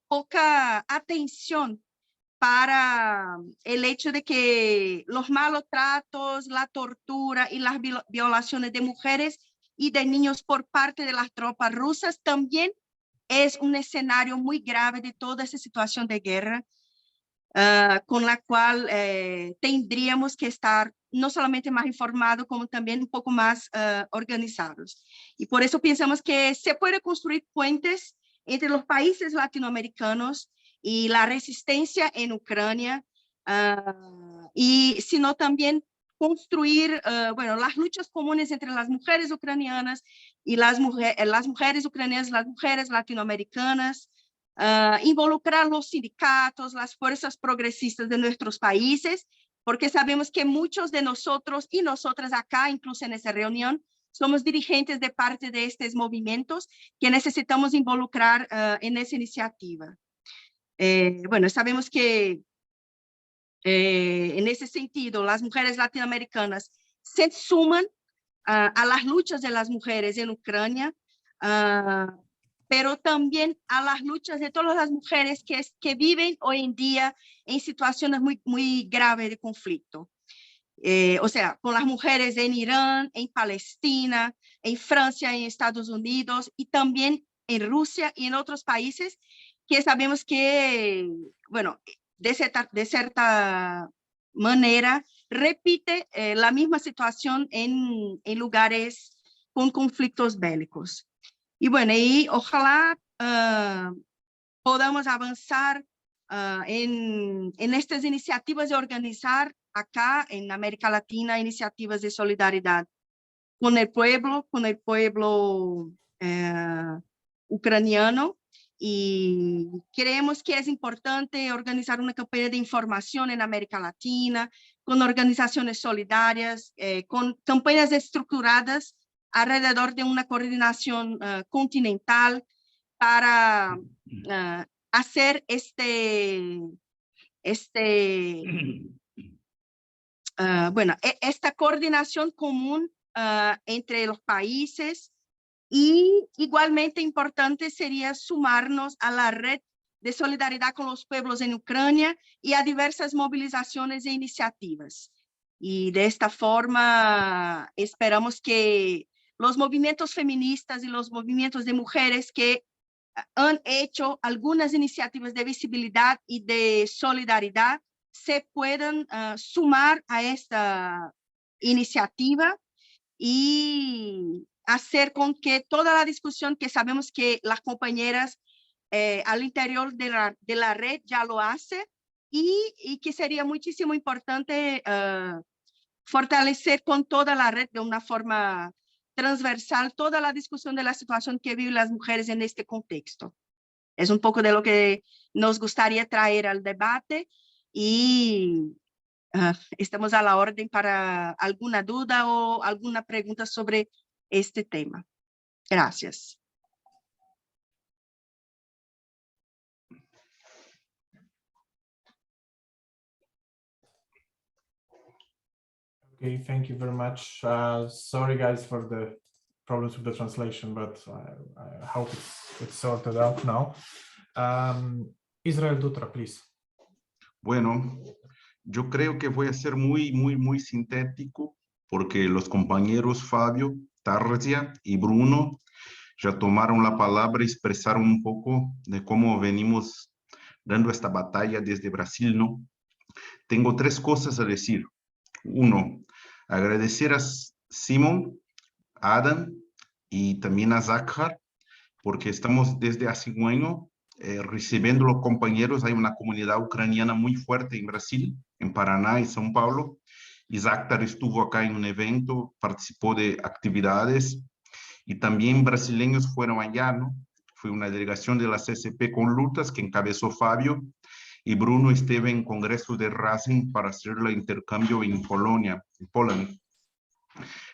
S9: poca atención para el hecho de que los malos tratos, la tortura y las violaciones de mujeres y de niños por parte de las tropas rusas también es un escenario muy grave de toda esa situación de guerra, con la cual tendríamos que estar no solamente más informados, como también un poco más organizados. Y por eso pensamos que se puede construir puentes entre los países latinoamericanos y la resistencia en Ucrania, y sino también construir bueno, las luchas comunes entre las mujeres ucranianas y las mujeres ucranianas, las mujeres latinoamericanas, involucrar los sindicatos, las fuerzas progresistas de nuestros países, porque sabemos que muchos de nosotros y nosotras acá, incluso en esa reunión, somos dirigentes de parte de estos movimientos que necesitamos involucrar en esa iniciativa. Bueno, sabemos que en ese sentido las mujeres latinoamericanas se suman a las luchas de las mujeres en Ucrania, pero también a las luchas de todas las mujeres que viven hoy en día en situaciones muy graves de conflicto. O sea, con las mujeres en Irán, en Palestina, en Francia, en Estados Unidos y también en Rusia y en otros países que sabemos que, bueno, de cierta manera repite la misma situación en lugares con conflictos bélicos. Y bueno, y ojalá podamos avanzar en estas iniciativas de organizar acá en América Latina iniciativas de solidaridad con el pueblo ucraniano. Y creemos que es importante organizar una campaña de información en América Latina, con organizaciones solidarias, con campañas estructuradas alrededor de una coordinación continental para hacer bueno, esta coordinación común entre los países. Y igualmente importante sería sumarnos a la red de solidaridad con los pueblos en Ucrania y a diversas movilizaciones e iniciativas. Y de esta forma esperamos que los movimientos feministas y los movimientos de mujeres que han hecho algunas iniciativas de visibilidad y de solidaridad se puedan sumar a esta iniciativa y hacer con que toda la discusión que sabemos que las compañeras al interior de la red ya lo hacen, y que sería muchísimo importante fortalecer con toda la red de una forma transversal toda la discusión de la situación que viven las mujeres en este contexto. Es un poco de lo que nos gustaría traer al debate, y estamos a la orden para alguna duda o alguna pregunta sobre este tema. Gracias.
S4: Okay, thank you very much. Sorry guys for the problems with the translation, but I hope it's sorted out now. Israel Dutra, please.
S11: Bueno, yo creo que voy a ser muy sintético porque los compañeros Fabio, Tarja y Bruno ya tomaron la palabra y expresaron un poco de cómo venimos dando esta batalla desde Brasil, ¿no? Tengo tres cosas a decir. Uno, agradecer a Simon, a Adam y también a Zakhar, porque estamos desde hace un año recibiendo los compañeros. Hay una comunidad ucraniana muy fuerte en Brasil, en Paraná y São Paulo. Y Zakhar estuvo acá en un evento, participó de actividades y también brasileños fueron allá, ¿no? Fue una delegación de la CCP con Lutas que encabezó Fabio y Bruno estuvo en Congreso de Racing para hacer el intercambio en Polonia, en Poland.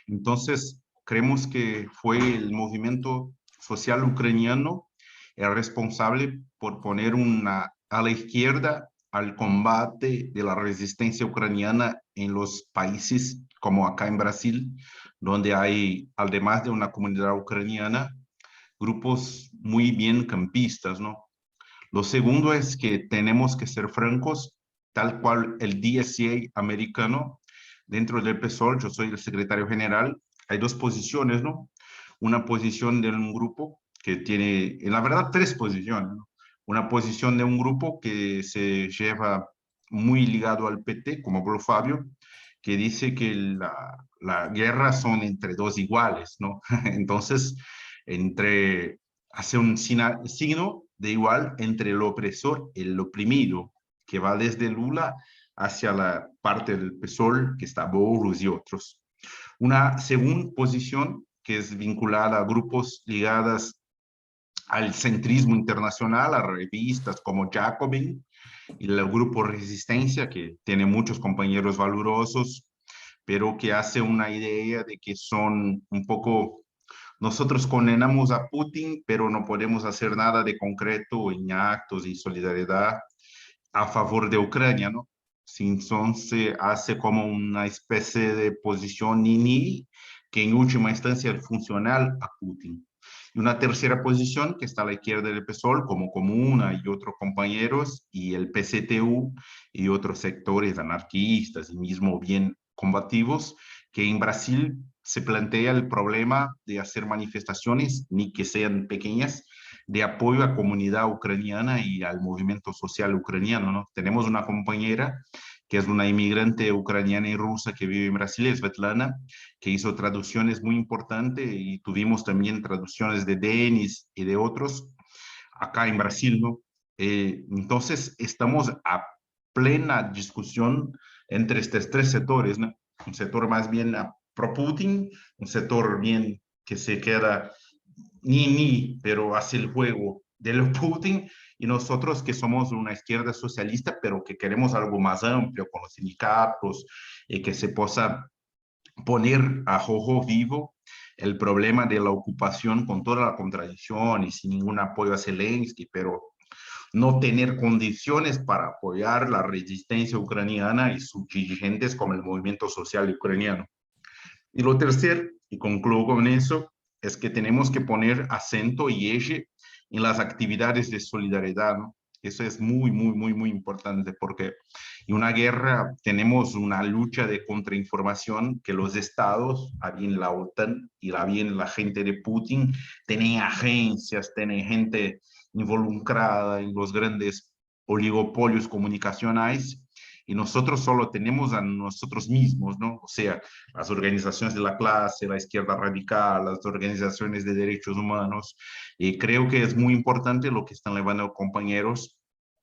S11: Entonces, creemos que fue el movimiento social ucraniano el responsable por poner a la izquierda al combate de la resistencia ucraniana en los países como acá en Brasil, donde hay, además de una comunidad ucraniana, grupos muy bien campistas, ¿no? Lo segundo es que tenemos que ser francos, tal cual el DSA americano, dentro del PSOL, yo soy el secretario general, hay dos posiciones, ¿no? Una posición de un grupo que tiene, en la verdad, tres posiciones, ¿no? Una posición de un grupo que se lleva muy ligado al PT, como habló Fabio, que dice que la guerra son entre dos iguales, ¿no? Entonces, hace un signo de igual entre el opresor y el oprimido, que va desde Lula hacia la parte del PSOL, que está Boulos y otros. Una segunda posición que es vinculada a grupos ligados al centrismo internacional, a revistas como Jacobin y el grupo Resistencia, que tiene muchos compañeros valorosos, pero que hace una idea de que son un poco, nosotros condenamos a Putin, pero no podemos hacer nada de concreto en actos y solidaridad a favor de Ucrania, ¿no? Entonces hace como una especie de posición ni que en última instancia es funcional a Putin. Y una tercera posición que está a la izquierda del PSOL, como Comuna y otros compañeros, y el PCTU y otros sectores anarquistas y mismo bien combativos, que en Brasil se plantea el problema de hacer manifestaciones, ni que sean pequeñas, de apoyo a la comunidad ucraniana y al movimiento social ucraniano, ¿no? Tenemos una compañera que es una inmigrante ucraniana y rusa que vive en Brasil, Svetlana, que hizo traducciones muy importantes y tuvimos también traducciones de Denis y de otros acá en Brasil, ¿no? Entonces, estamos a plena discusión entre estos tres sectores, ¿no? Un sector más bien pro-Putin, un sector bien que se queda pero hace el juego del Putin, y nosotros que somos una izquierda socialista, pero que queremos algo más amplio con los sindicatos y que se pueda poner a jojo vivo el problema de la ocupación con toda la contradicción y sin ningún apoyo a Zelensky, pero no tener condiciones para apoyar la resistencia ucraniana y sus dirigentes como el movimiento social ucraniano. Y lo tercero, y concluyo con eso, es que tenemos que poner acento y eje en las actividades de solidaridad, ¿no? Eso es muy importante porque en una guerra tenemos una lucha de contrainformación que los estados, bien la OTAN y bien la gente de Putin, tienen agencias, tienen gente involucrada en los grandes oligopolios comunicacionales, y nosotros solo tenemos a nosotros mismos, ¿no? O sea, las organizaciones de la clase, la izquierda radical, las organizaciones de derechos humanos, y creo que es muy importante lo que están llevando compañeros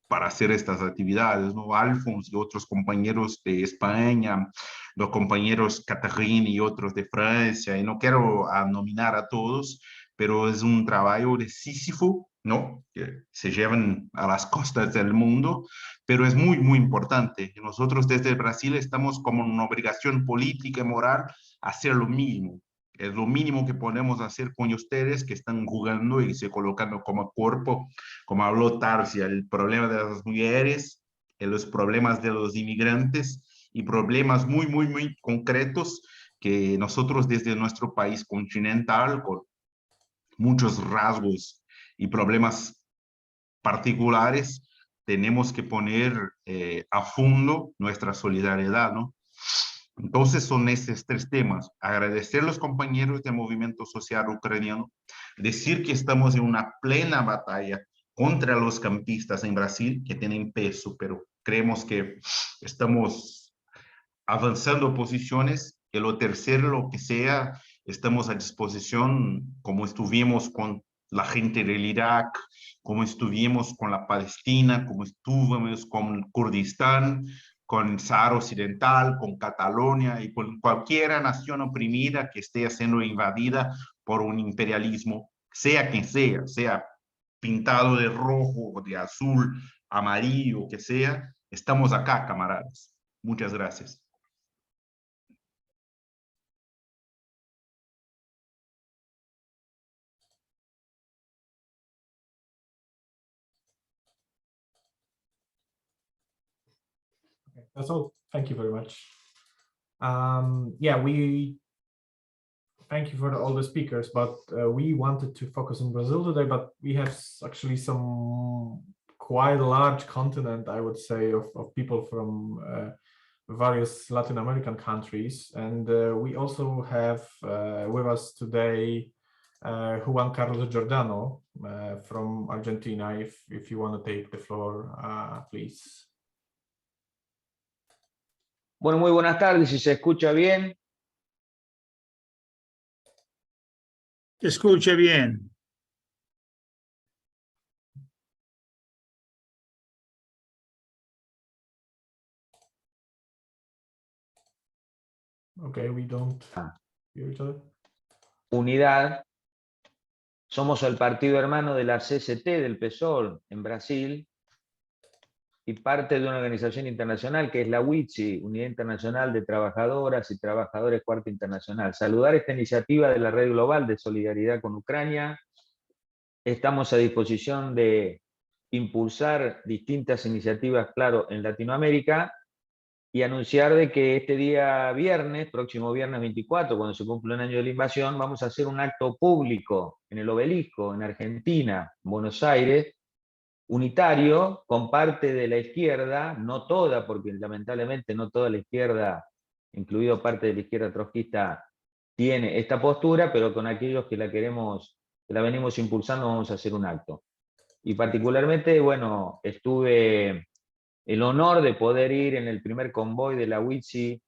S11: para hacer estas actividades, ¿no? Alfons y otros compañeros de España, los compañeros Catherine y otros de Francia, y no quiero nominar a todos, pero es un trabajo de Sísifo ¿no? Que se llevan a las costas del mundo, pero es muy, muy importante. Nosotros desde Brasil estamos como en una obligación política y moral a hacer lo mismo. Es lo mínimo que podemos hacer con ustedes que están jugando y se colocando como cuerpo, como habló Tarsia, el problema de las mujeres, los problemas de los inmigrantes y problemas muy, muy, muy concretos que nosotros desde nuestro país continental, con muchos rasgos y problemas particulares, tenemos que poner a fondo nuestra solidaridad, ¿no? Entonces son estos tres temas. Agradecer a los compañeros del movimiento social ucraniano, decir que estamos en una plena batalla contra los campistas en Brasil, que tienen peso, pero creemos que estamos avanzando posiciones. Y lo tercero, lo que sea, estamos a disposición, como estuvimos con la gente del Irak, como estuvimos con la Palestina, como estuvimos con Kurdistán, con Sahara Occidental, con Cataluña y con cualquier nación oprimida que esté siendo invadida por un imperialismo, sea quien sea pintado de rojo, de azul, amarillo, que sea, estamos acá, camaradas. Muchas gracias.
S4: Okay, that's all. Thank you very much. Yeah, we thank you for all the speakers, but we wanted to focus on Brazil today, but we have actually some quite large continent, I would say, of people from various Latin American countries. And we also have with us today Juan Carlos Giordano from Argentina. If you want to take the floor, please.
S1: Bueno, muy buenas tardes, si se escucha bien.
S10: Se escucha bien.
S4: Okay, we don't hear each other.
S1: Unidad. Somos el partido hermano de la CCT, del PSOL, en Brasil, y parte de una organización internacional que es la UITSI, Unidad Internacional de Trabajadoras y Trabajadores Cuarta Internacional. Saludar esta iniciativa de la Red Global de Solidaridad con Ucrania. Estamos a disposición de impulsar distintas iniciativas, claro, en Latinoamérica, y anunciar de que este día viernes, próximo viernes 24, cuando se cumple un año de la invasión, vamos a hacer un acto público en el Obelisco, en Argentina, Buenos Aires, unitario, con parte de la izquierda, no toda, porque lamentablemente no toda la izquierda, incluido parte de la izquierda trotskista, tiene esta postura, pero con aquellos que la queremos, que la venimos impulsando, vamos a hacer un acto. Y particularmente, bueno, estuve el honor de poder ir en el primer convoy de la UITSI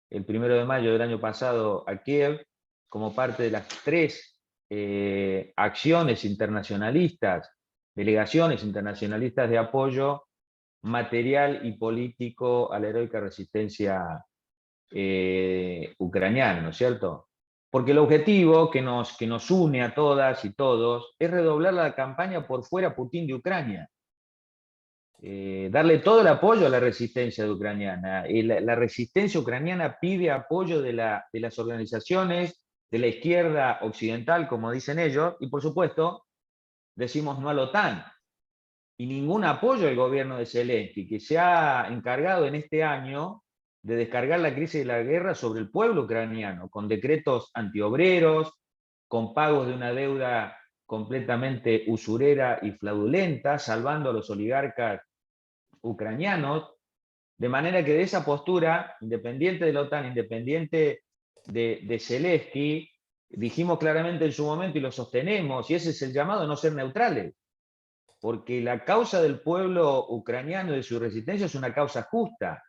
S1: el 1 de mayo del año pasado a Kiev, como parte de las 3 acciones internacionalistas, delegaciones internacionalistas de apoyo material y político a la heroica resistencia ucraniana, ¿no es cierto? Porque el objetivo que nos une a todas y todos es redoblar la campaña por fuera Putin de Ucrania. Darle todo el apoyo a la resistencia ucraniana. La resistencia ucraniana pide apoyo de las organizaciones de la izquierda occidental, como dicen ellos, y por supuesto decimos no a la OTAN. Y ningún apoyo al gobierno de Zelensky, que se ha encargado en este año de descargar la crisis de la guerra sobre el pueblo ucraniano, con decretos antiobreros, con pagos de una deuda completamente usurera y fraudulenta, salvando a los oligarcas ucranianos, de manera que de esa postura, independiente de la OTAN, independiente de Zelensky, dijimos claramente en su momento y lo sostenemos, y ese es el llamado a no ser neutrales, porque la causa del pueblo ucraniano y de su resistencia es una causa justa,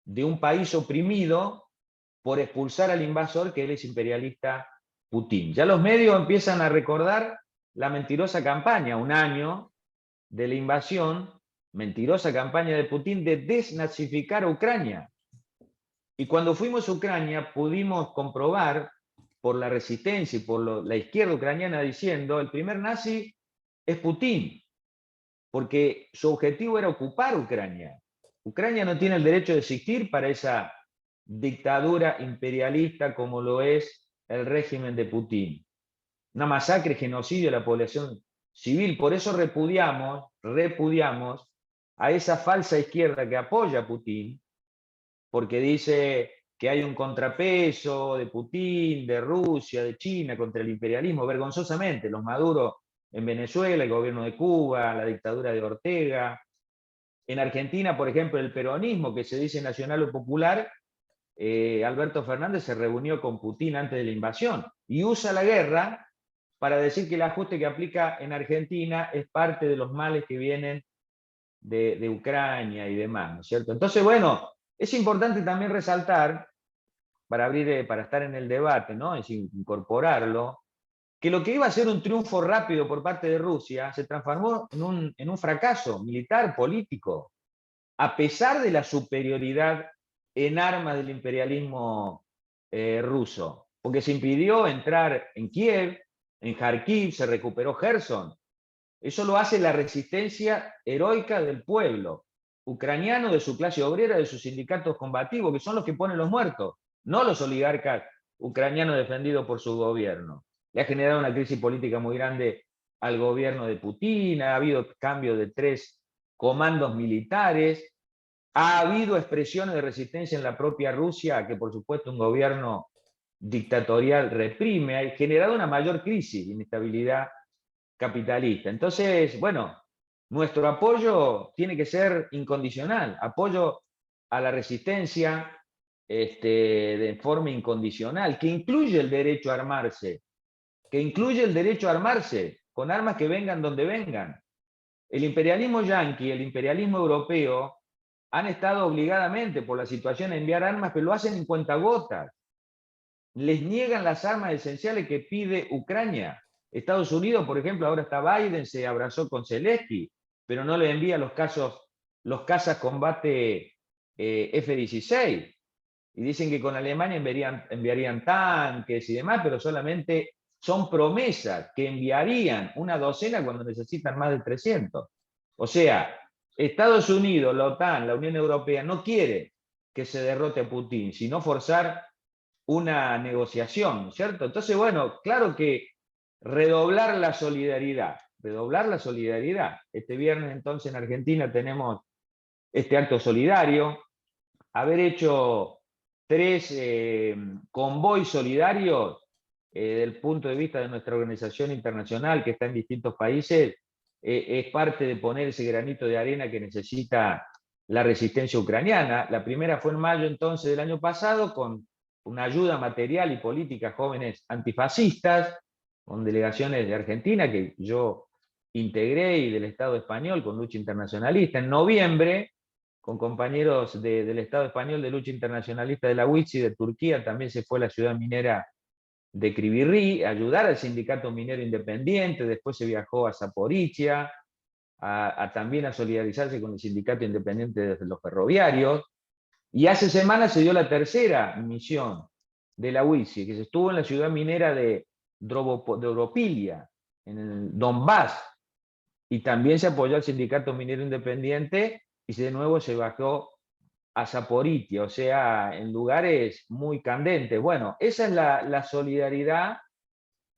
S1: de un país oprimido por expulsar al invasor que él es imperialista Putin. Ya los medios empiezan a recordar la mentirosa campaña, un año de la invasión, mentirosa campaña de Putin de desnazificar a Ucrania. Y cuando fuimos a Ucrania pudimos comprobar por la resistencia y por la izquierda ucraniana diciendo, el primer nazi es Putin, porque su objetivo era ocupar Ucrania. Ucrania no tiene el derecho de existir para esa dictadura imperialista como lo es el régimen de Putin. Una masacre, genocidio de la población civil. Por eso repudiamos a esa falsa izquierda que apoya a Putin, porque dice que hay un contrapeso de Putin, de Rusia, de China contra el imperialismo, vergonzosamente, los Maduro en Venezuela, el gobierno de Cuba, la dictadura de Ortega. En Argentina, por ejemplo, el peronismo, que se dice nacional o popular, Alberto Fernández se reunió con Putin antes de la invasión y usa la guerra para decir que el ajuste que aplica en Argentina es parte de los males que vienen de Ucrania y demás, ¿no es cierto? Entonces, bueno, es importante también resaltar, para estar en el debate, ¿no? Es incorporarlo, que lo que iba a ser un triunfo rápido por parte de Rusia se transformó en un fracaso militar, político, a pesar de la superioridad en armas del imperialismo ruso, porque se impidió entrar en Kiev, en Kharkiv, se recuperó Gerson. Eso lo hace la resistencia heroica del pueblo ucraniano, de su clase obrera, de sus sindicatos combativos, que son los que ponen los muertos, no los oligarcas ucranianos defendidos por su gobierno. Le ha generado una crisis política muy grande al gobierno de Putin, ha habido cambio de 3 comandos militares, ha habido expresiones de resistencia en la propia Rusia, que por supuesto un gobierno dictatorial reprime, ha generado una mayor crisis de inestabilidad capitalista. Entonces, bueno, nuestro apoyo tiene que ser incondicional, apoyo a la resistencia de forma incondicional, que incluye el derecho a armarse, con armas que vengan donde vengan. El imperialismo yanqui, el imperialismo europeo, han estado obligadamente por la situación a enviar armas, pero lo hacen en cuentagotas. Les niegan las armas esenciales que pide Ucrania. Estados Unidos, por ejemplo, ahora está Biden, se abrazó con Zelensky, pero no le envía los cazas combate F-16. Y dicen que con Alemania enviarían tanques y demás, pero solamente son promesas que enviarían una docena cuando necesitan más de 300. O sea, Estados Unidos, la OTAN, la Unión Europea no quiere que se derrote a Putin, sino forzar una negociación, ¿cierto? Entonces, bueno, claro que redoblar la solidaridad. Este viernes entonces en Argentina tenemos este acto solidario, haber hecho 3 convoys solidarios desde el punto de vista de nuestra organización internacional que está en distintos países, es parte de poner ese granito de arena que necesita la resistencia ucraniana. La primera fue en mayo entonces del año pasado con una ayuda material y política a jóvenes antifascistas, con delegaciones de Argentina que yo integré y del Estado español con lucha internacionalista. En noviembre, con compañeros del Estado español de lucha internacionalista de la UITSI de Turquía, también se fue a la ciudad minera de Kryvyi a ayudar al sindicato minero independiente, después se viajó a Zaporizhia, también a solidarizarse con el sindicato independiente de los ferroviarios, y hace semanas se dio la tercera misión de la UITSI, que se estuvo en la ciudad minera de Dropilia, en el Donbass, y también se apoyó al sindicato minero independiente, y de nuevo se bajó a Zaporizhia, o sea, en lugares muy candentes. Bueno, esa es la solidaridad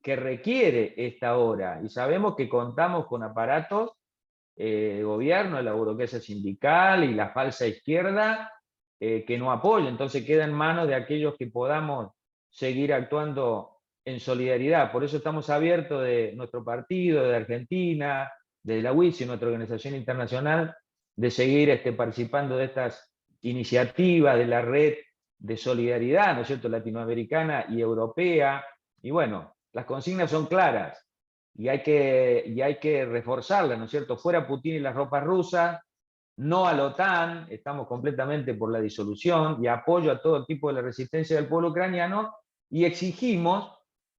S1: que requiere esta hora, y sabemos que contamos con aparatos de gobierno, la burocracia sindical y la falsa izquierda que no apoya, entonces queda en manos de aquellos que podamos seguir actuando en solidaridad. Por eso estamos abiertos de nuestro partido, de Argentina, de la UITSI, nuestra organización internacional, de seguir participando de estas iniciativas de la red de solidaridad, ¿no es cierto?, latinoamericana y europea. Y bueno, las consignas son claras y hay que reforzarlas, ¿no es cierto? Fuera Putin y las ropas rusas, no a la OTAN, estamos completamente por la disolución y apoyo a todo tipo de la resistencia del pueblo ucraniano, y exigimos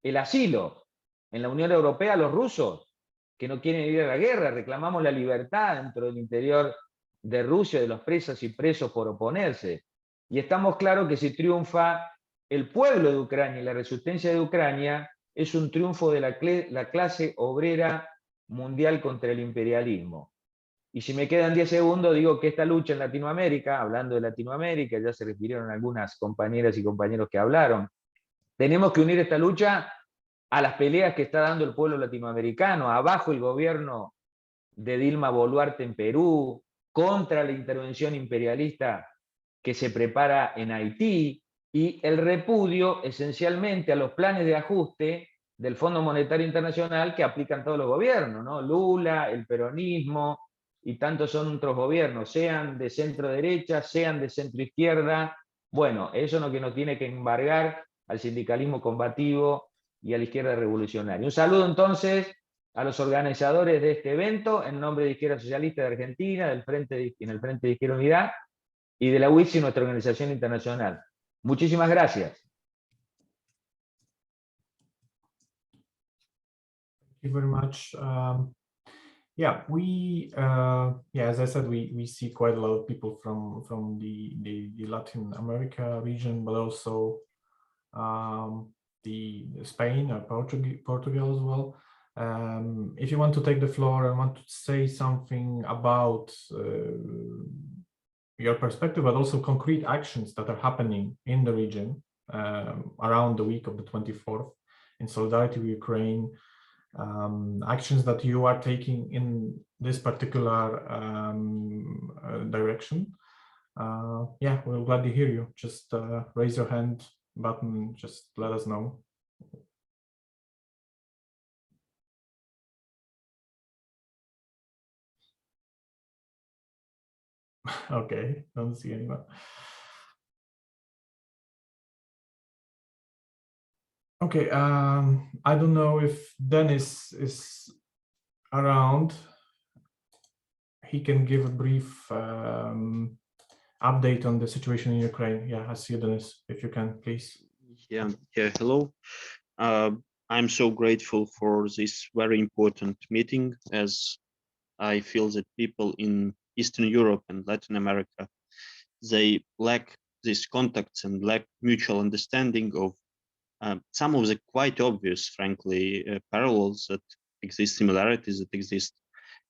S1: el asilo en la Unión Europea a los rusos que no quieren ir a la guerra, reclamamos la libertad dentro del interior de Rusia, de los presos y presos por oponerse. Y estamos claros que si triunfa el pueblo de Ucrania y la resistencia de Ucrania, es un triunfo de la clase obrera mundial contra el imperialismo. Y si me quedan 10 segundos, digo que esta lucha en Latinoamérica, hablando de Latinoamérica, ya se refirieron algunas compañeras y compañeros que hablaron, tenemos que unir esta lucha a las peleas que está dando el pueblo latinoamericano, abajo el gobierno de Dilma Boluarte en Perú, contra la intervención imperialista que se prepara en Haití, y el repudio esencialmente a los planes de ajuste del Fondo Monetario Internacional que aplican todos los gobiernos, ¿no? Lula, el peronismo y tantos son otros gobiernos, sean de centro derecha, sean de centro izquierda. Bueno, eso es lo que nos tiene que embargar al sindicalismo combativo y a la izquierda revolucionaria. Un saludo entonces a los organizadores de este evento, en nombre de Izquierda Socialista de Argentina, en el Frente de Izquierda Unidad, y de la UICI, nuestra organización internacional. Muchísimas gracias.
S4: Thank you very much. Yeah, as I said, we see quite a lot of people from the Latin America region, but also the Spain or Portugal as well. If you want to take the floor and want to say something about your perspective, but also concrete actions that are happening in the region around the week of the 24th in solidarity with Ukraine, actions that you are taking in this particular direction. Yeah, we'll gladly hear you. Just raise your hand button, just let us know. Okay, don't see anyone. Okay, I don't know if Dennis is around. He can give a brief update on the situation in Ukraine. Yeah, I see you, Dennis, if you can, please.
S12: Yeah, hello. I'm so grateful for this very important meeting, as I feel that people in Eastern Europe and Latin America, they lack these contacts and lack mutual understanding of some of the quite obvious, frankly, parallels that exist, similarities that exist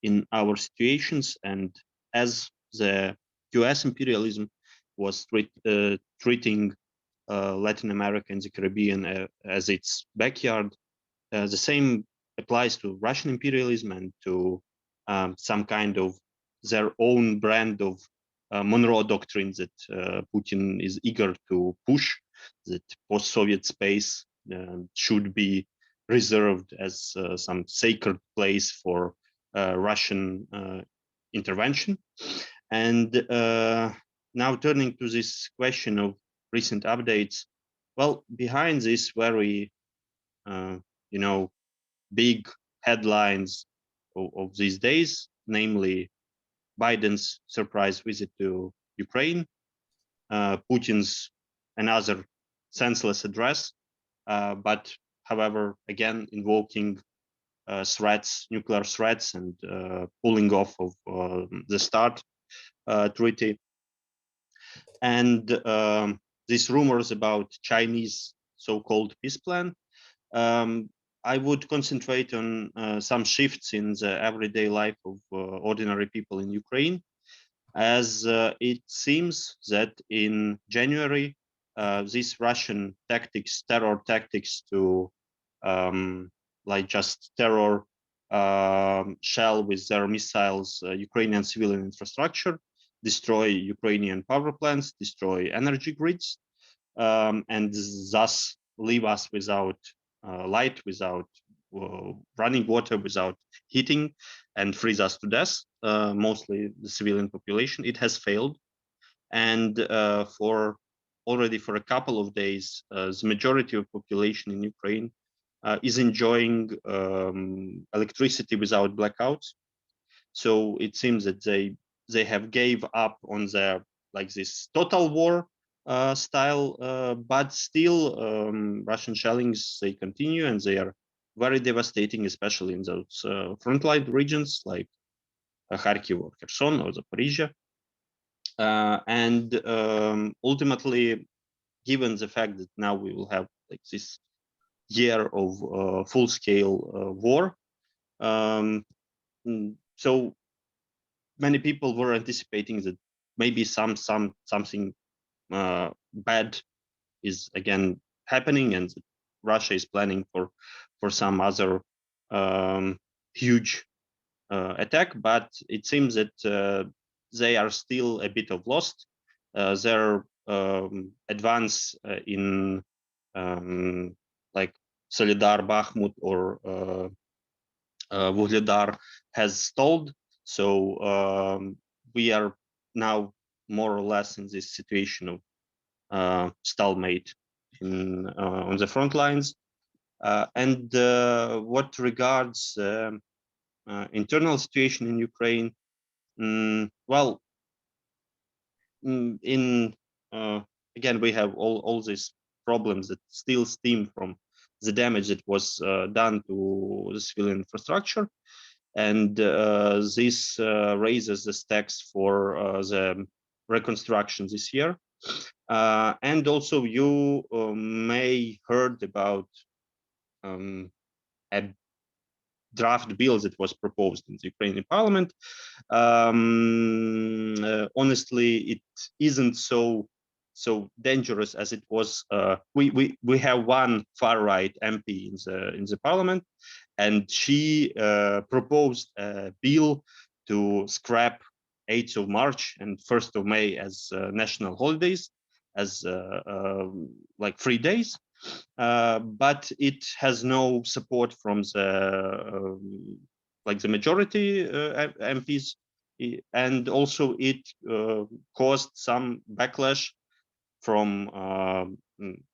S12: in our situations. And as the US imperialism was treating Latin America and the Caribbean as its backyard, the same applies to Russian imperialism and to some kind of their own brand of Monroe Doctrine that Putin is eager to push, that post-Soviet space should be reserved as some sacred place for Russian intervention. And now turning to this question of recent updates, well, behind this very, big headlines of these days, namely Biden's surprise visit to Ukraine, Putin's another senseless address, but however, again, invoking threats, nuclear threats, and pulling off of the START treaty. And these rumors about Chinese so-called peace plan, I would concentrate on some shifts in the everyday life of ordinary people in Ukraine, as it seems that in January, these Russian tactics, terror tactics to like just terror shell with their missiles Ukrainian civilian infrastructure, destroy Ukrainian power plants, destroy energy grids, and thus leave us without light, without running water, without heating, and freeze us to death, mostly the civilian population. It has failed. And already for a couple of days, the majority of population in Ukraine is enjoying electricity without blackouts. So it seems that they have gave up on their this total war style, but still Russian shellings, they continue, and they are very devastating, especially in those frontline regions like Kharkiv or Kherson or Zaporizhia. And ultimately, given the fact that now we will have this year of full-scale war, So many people were anticipating that maybe something bad is again happening, and Russia is planning for some other huge attack. But it seems that they are still a bit of lost. Their advance in like Solidar, Bakhmut, or Vuhledar has stalled. So we are now more or less in this situation of stalemate on the front lines. And what regards internal situation in Ukraine, well, again, we have all these problems that still stem from the damage that was done to the civilian infrastructure, and this raises the stakes for the reconstruction this year. And also, you may heard about a draft bill that was proposed in the Ukrainian parliament. Honestly, it isn't so dangerous as it was. We have one far right MP in the parliament, and she proposed a bill to scrap 8th of March and 1st of May as national holidays, as like 3 days. But it has no support from the the majority MPs, and also it caused some backlash from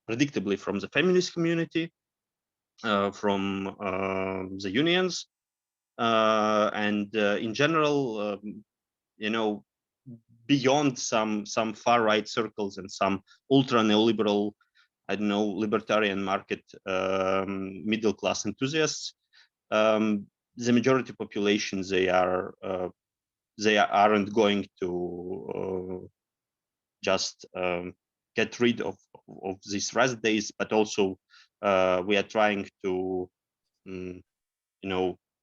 S12: predictably from the feminist community, from the unions, and in general, you know, beyond some far right circles and some ultra neoliberal, I don't know, libertarian market middle class enthusiasts, the majority population, they aren't going to just get rid of these rest days, but also we are trying to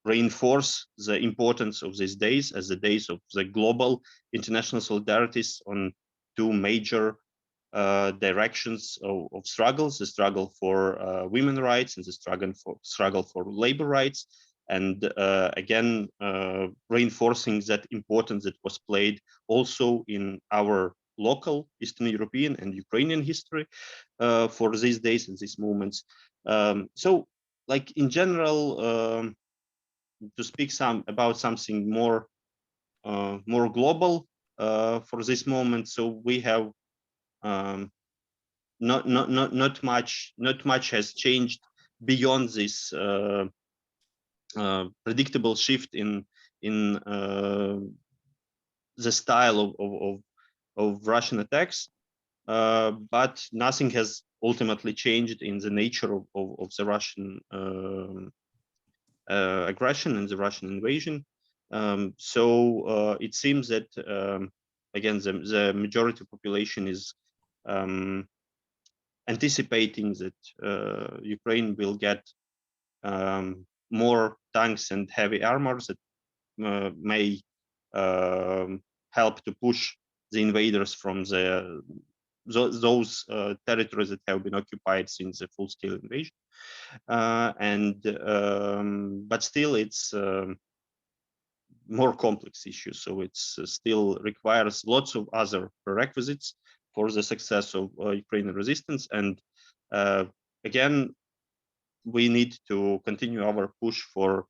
S12: reinforce the importance of these days as the days of the global international solidarities on two major directions of struggles: the struggle for women's rights and the struggle for labor rights. And again, reinforcing that importance that was played also in our local Eastern European and Ukrainian history for these days and these moments. So, like in general, to speak about something more global for this moment. So we have not much has changed beyond this predictable shift in the style of Russian attacks, but nothing has ultimately changed in the nature of the Russian aggression and the Russian invasion. So it seems that again, the majority population is anticipating that Ukraine will get more tanks and heavy armors that may help to push the invaders from those territories that have been occupied since the full-scale invasion. But still, it's more complex issue. So it's still requires lots of other prerequisites for the success of Ukrainian resistance. And again, we need to continue our push for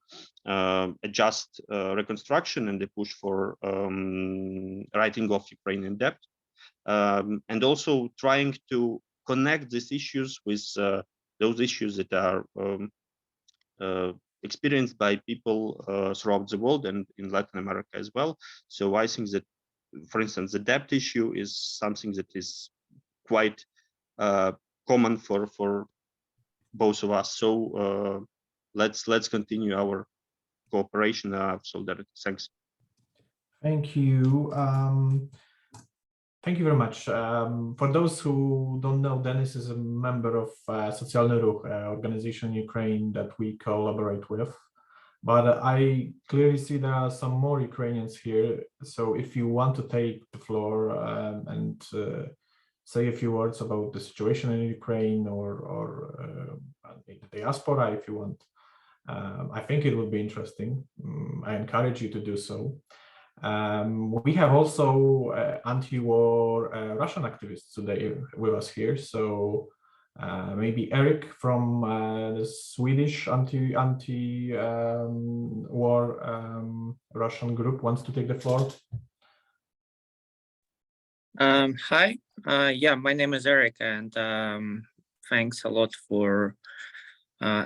S12: a just reconstruction and the push for writing off Ukrainian debt, and also trying to connect these issues with those issues that are experienced by people throughout the world and in Latin America as well. So I think that, for instance, the debt issue is something that is quite common for both of us. So let's continue our cooperation of solidarity. Thanks.
S4: Thank you. Thank you very much. For those who don't know, Denis is a member of Socialny Ruch, organization in Ukraine that we collaborate with. But I clearly see there are some more Ukrainians here. So if you want to take the floor and say a few words about the situation in Ukraine or the diaspora, if you want, I think it would be interesting. I encourage you to do so. We have also anti-war Russian activists today with us here. So maybe Eric from the Swedish anti-war Russian group wants to take the floor.
S13: Hi, yeah, my name is Eric, and thanks a lot for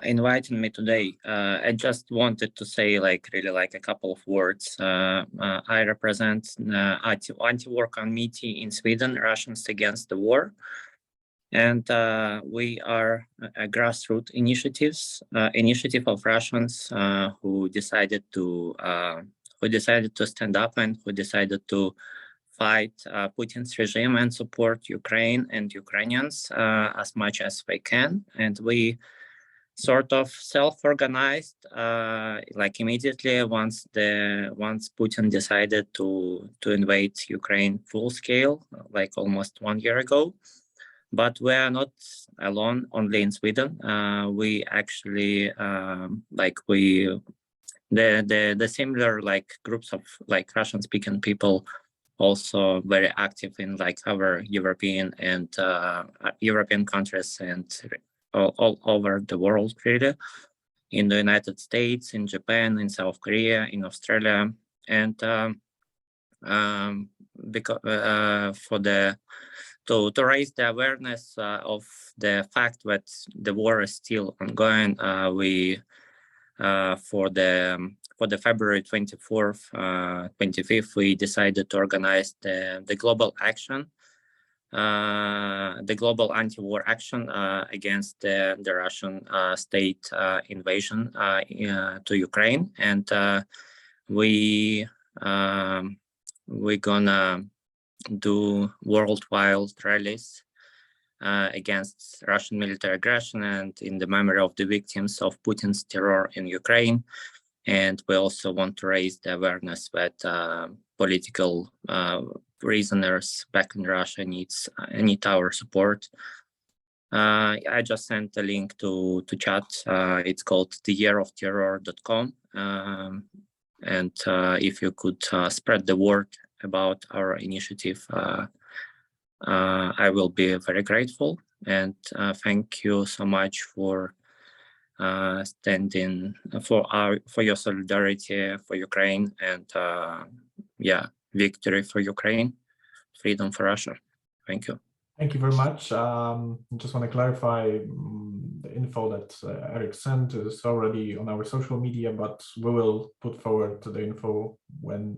S13: inviting me today. I just wanted to say really a couple of words. I represent the anti-war committee in Sweden, Russians Against the War. And we are a grassroots initiative of Russians who decided to stand up and who decided to fight Putin's regime and support Ukraine and Ukrainians as much as they can. And we sort of self-organized immediately once Putin decided to invade Ukraine full scale, almost 1 year ago. But we are not alone only in Sweden. We actually the similar groups of Russian-speaking people also very active in our European and European countries and all over the world, really, in the United States, in Japan, in South Korea, in Australia, and to raise the awareness of the fact that the war is still ongoing, we for the February 24th, 25th, we decided to organize the global action, the global anti-war action against the Russian state invasion to Ukraine, and we're gonna do worldwide rallies against Russian military aggression and in the memory of the victims of Putin's terror in Ukraine. And we also want to raise the awareness that political prisoners back in Russia need our support. I just sent a link to chat. It's called theyearofterror.com. And if you could spread the word about our initiative, I will be very grateful. And thank you so much for standing for your solidarity for Ukraine, and victory for Ukraine, freedom for Russia. Thank you.
S4: Thank you very much. Just want to clarify the info that Eric sent is already on our social media, but we will put forward the info when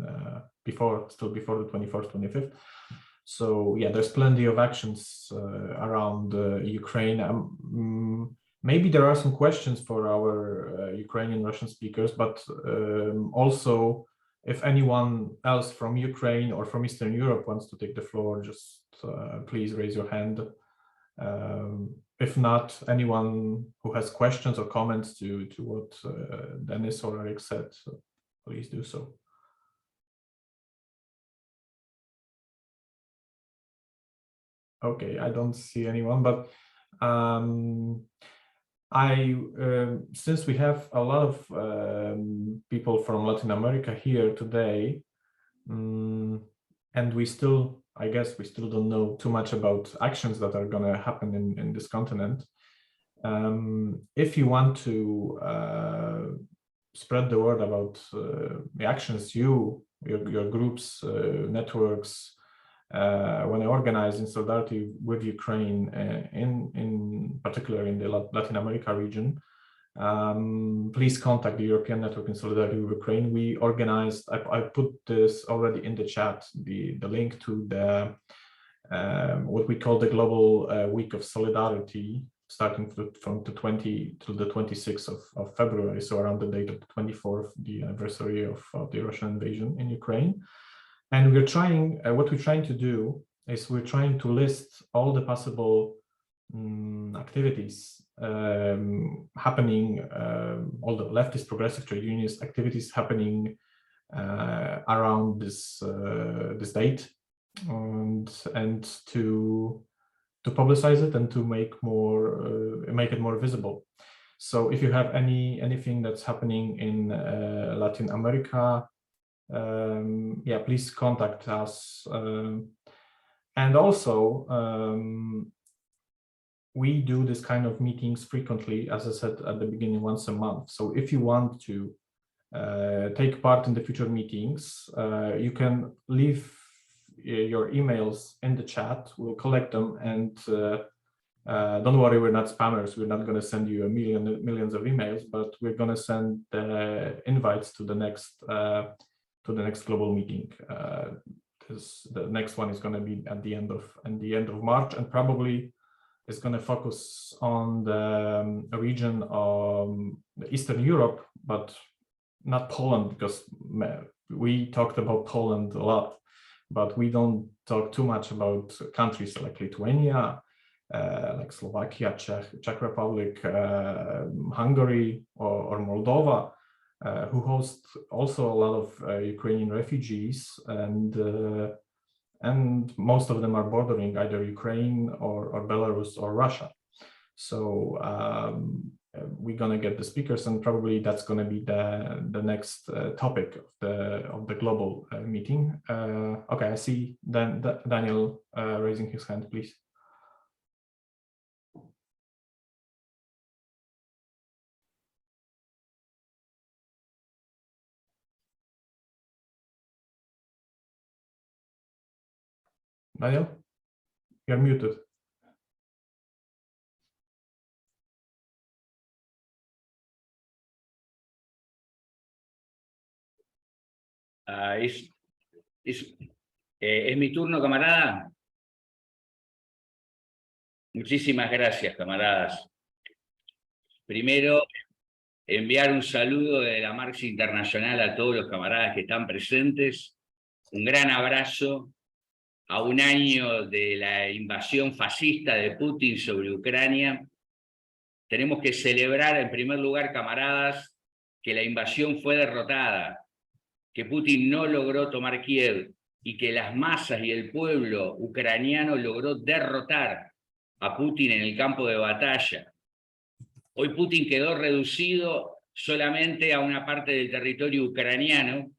S4: before the 21st, 25th. So yeah, there's plenty of actions around Ukraine. Maybe there are some questions for our Ukrainian Russian speakers, but also if anyone else from Ukraine or from Eastern Europe wants to take the floor, just please raise your hand. If not, anyone who has questions or comments to what Dennis or Eric said, so please do so. Okay, I don't see anyone, but since we have a lot of people from Latin America here today, and I guess we still don't know too much about actions that are going to happen in this continent. If you want to spread the word about the actions your groups, networks, when I organize in solidarity with Ukraine, in particular in the Latin America region, please contact the European Network in Solidarity with Ukraine. We organized, I put this already in the chat, the link to the what we call the Global Week of Solidarity, starting from the 20th to the 26th of February, so around the date of the 24th, the anniversary of the Russian invasion in Ukraine. And we're trying, what we're trying to do is we're trying to list all the possible activities happening, all the leftist progressive trade unionist activities happening around this this date, and to publicize it and to make it more visible. So if you have anything that's happening in Latin America, yeah, please contact us. And also, we do this kind of meetings frequently, as I said at the beginning, once a month. So if you want to take part in the future meetings, you can leave your emails in the chat. We'll collect them, and don't worry, we're not spammers. We're not going to send you millions of emails, but we're going to send invites to the next global meeting. The next one is going to be at the end of March, and probably it's going to focus on the region of Eastern Europe, but not Poland, because we talked about Poland a lot, but we don't talk too much about countries like Lithuania, like Slovakia, Czech Republic, Hungary, or Moldova, who host also a lot of Ukrainian refugees, and most of them are bordering either Ukraine or Belarus or Russia. So we're gonna get the speakers, and probably that's gonna be the next topic of the global meeting. Okay, I see Daniel raising his hand, please. Daniel, you're muted.
S14: ¿Es mi turno, camarada? Muchísimas gracias, camaradas. Primero, enviar un saludo de la Marcha Internacional a todos los camaradas que están presentes. Un gran abrazo a un año de la invasión fascista de Putin sobre Ucrania. Tenemos que celebrar, en primer lugar, camaradas, que la invasión fue derrotada, que Putin no logró tomar Kiev y que las masas y el pueblo ucraniano logró derrotar a Putin en el campo de batalla. Hoy Putin quedó reducido solamente a una parte del territorio ucraniano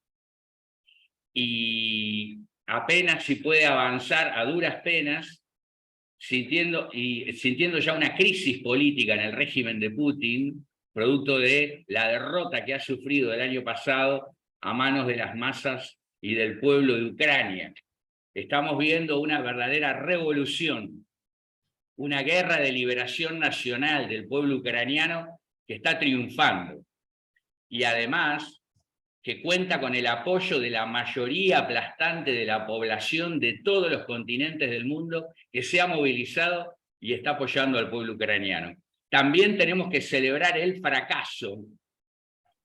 S14: y apenas si puede avanzar a duras penas, sintiendo ya una crisis política en el régimen de Putin, producto de la derrota que ha sufrido el año pasado a manos de las masas y del pueblo de Ucrania. Estamos viendo una verdadera revolución, una guerra de liberación nacional del pueblo ucraniano que está triunfando. Y además, que cuenta con el apoyo de la mayoría aplastante de la población de todos los continentes del mundo, que se ha movilizado y está apoyando al pueblo ucraniano. También tenemos que celebrar el fracaso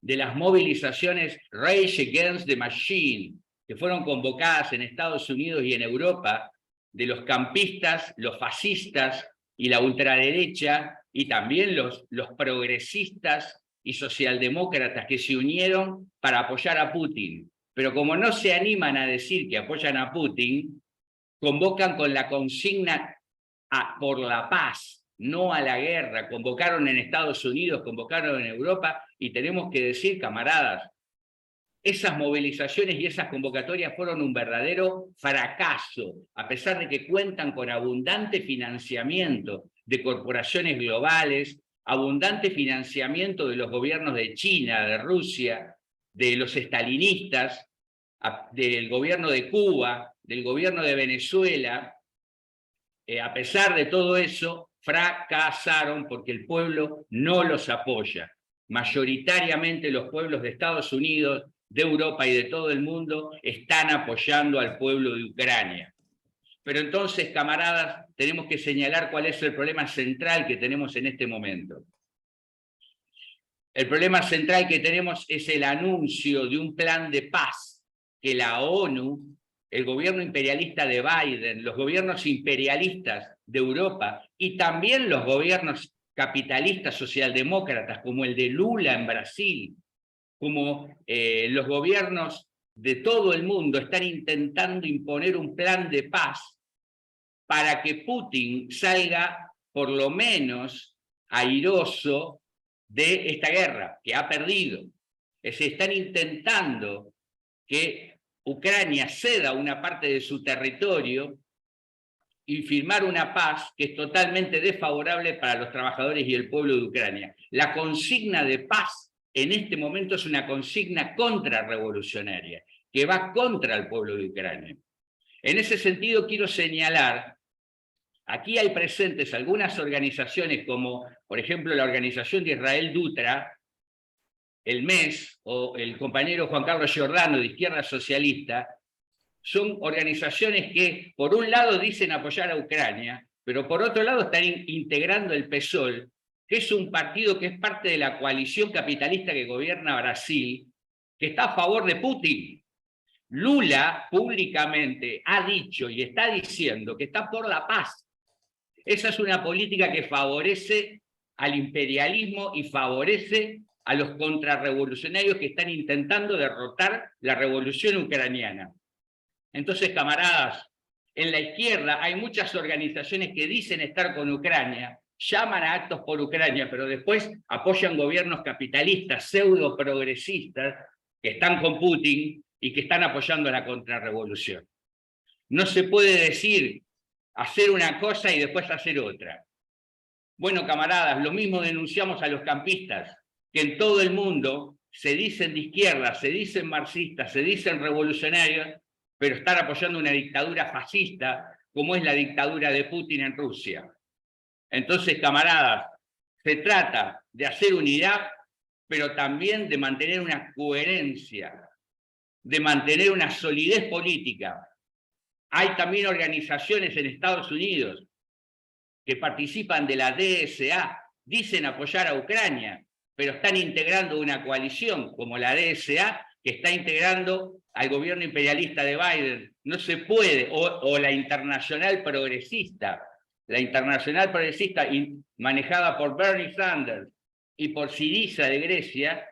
S14: de las movilizaciones Rage Against the Machine, que fueron convocadas en Estados Unidos y en Europa, de los campistas, los fascistas y la ultraderecha, y también los progresistas y socialdemócratas que se unieron para apoyar a Putin. Pero como no se animan a decir que apoyan a Putin, convocan con la consigna por la paz, no a la guerra. Convocaron en Estados Unidos, convocaron en Europa, y tenemos que decir, camaradas, esas movilizaciones y esas convocatorias fueron un verdadero fracaso, a pesar de que cuentan con abundante financiamiento de corporaciones globales, abundante financiamiento de los gobiernos de China, de Rusia, de los estalinistas, del gobierno de Cuba, del gobierno de Venezuela. A pesar de todo eso, fracasaron porque el pueblo no los apoya. Mayoritariamente los pueblos de Estados Unidos, de Europa y de todo el mundo están apoyando al pueblo de Ucrania. Pero entonces, camaradas, tenemos que señalar cuál es el problema central que tenemos en este momento. El problema central que tenemos es el anuncio de un plan de paz que la ONU, el gobierno imperialista de Biden, los gobiernos imperialistas de Europa y también los gobiernos capitalistas socialdemócratas como el de Lula en Brasil, como los gobiernos de todo el mundo están intentando imponer un plan de paz para que Putin salga por lo menos airoso de esta guerra que ha perdido. Se están intentando que Ucrania ceda una parte de su territorio y firmar una paz que es totalmente desfavorable para los trabajadores y el pueblo de Ucrania. La consigna de paz en este momento es una consigna contrarrevolucionaria, que va contra el pueblo de Ucrania. En ese sentido quiero señalar, aquí hay presentes algunas organizaciones como, por ejemplo, la organización de Israel Dutra, el MES, o el compañero Juan Carlos Giordano de Izquierda Socialista. Son organizaciones que, por un lado, dicen apoyar a Ucrania, pero por otro lado están integrando el PSOL, que es un partido que es parte de la coalición capitalista que gobierna Brasil, que está a favor de Putin. Lula públicamente ha dicho y está diciendo que está por la paz. Esa es una política que favorece al imperialismo y favorece a los contrarrevolucionarios que están intentando derrotar la revolución ucraniana. Entonces, camaradas, en la izquierda hay muchas organizaciones que dicen estar con Ucrania, llaman a actos por Ucrania, pero después apoyan gobiernos capitalistas, pseudo progresistas, que están con Putin y que están apoyando la contrarrevolución. No se puede decir hacer una cosa y después hacer otra. Bueno, camaradas, lo mismo denunciamos a los campistas, que en todo el mundo se dicen de izquierda, se dicen marxistas, se dicen revolucionarios, pero están apoyando una dictadura fascista, como es la dictadura de Putin en Rusia. Entonces, camaradas, se trata de hacer unidad, pero también de mantener una coherencia, de mantener una solidez política. Hay también organizaciones en Estados Unidos que participan de la DSA, dicen apoyar a Ucrania, pero están integrando una coalición como la DSA, que está integrando al gobierno imperialista de Biden. No se puede, o la Internacional Progresista, manejada por Bernie Sanders y por Syriza de Grecia,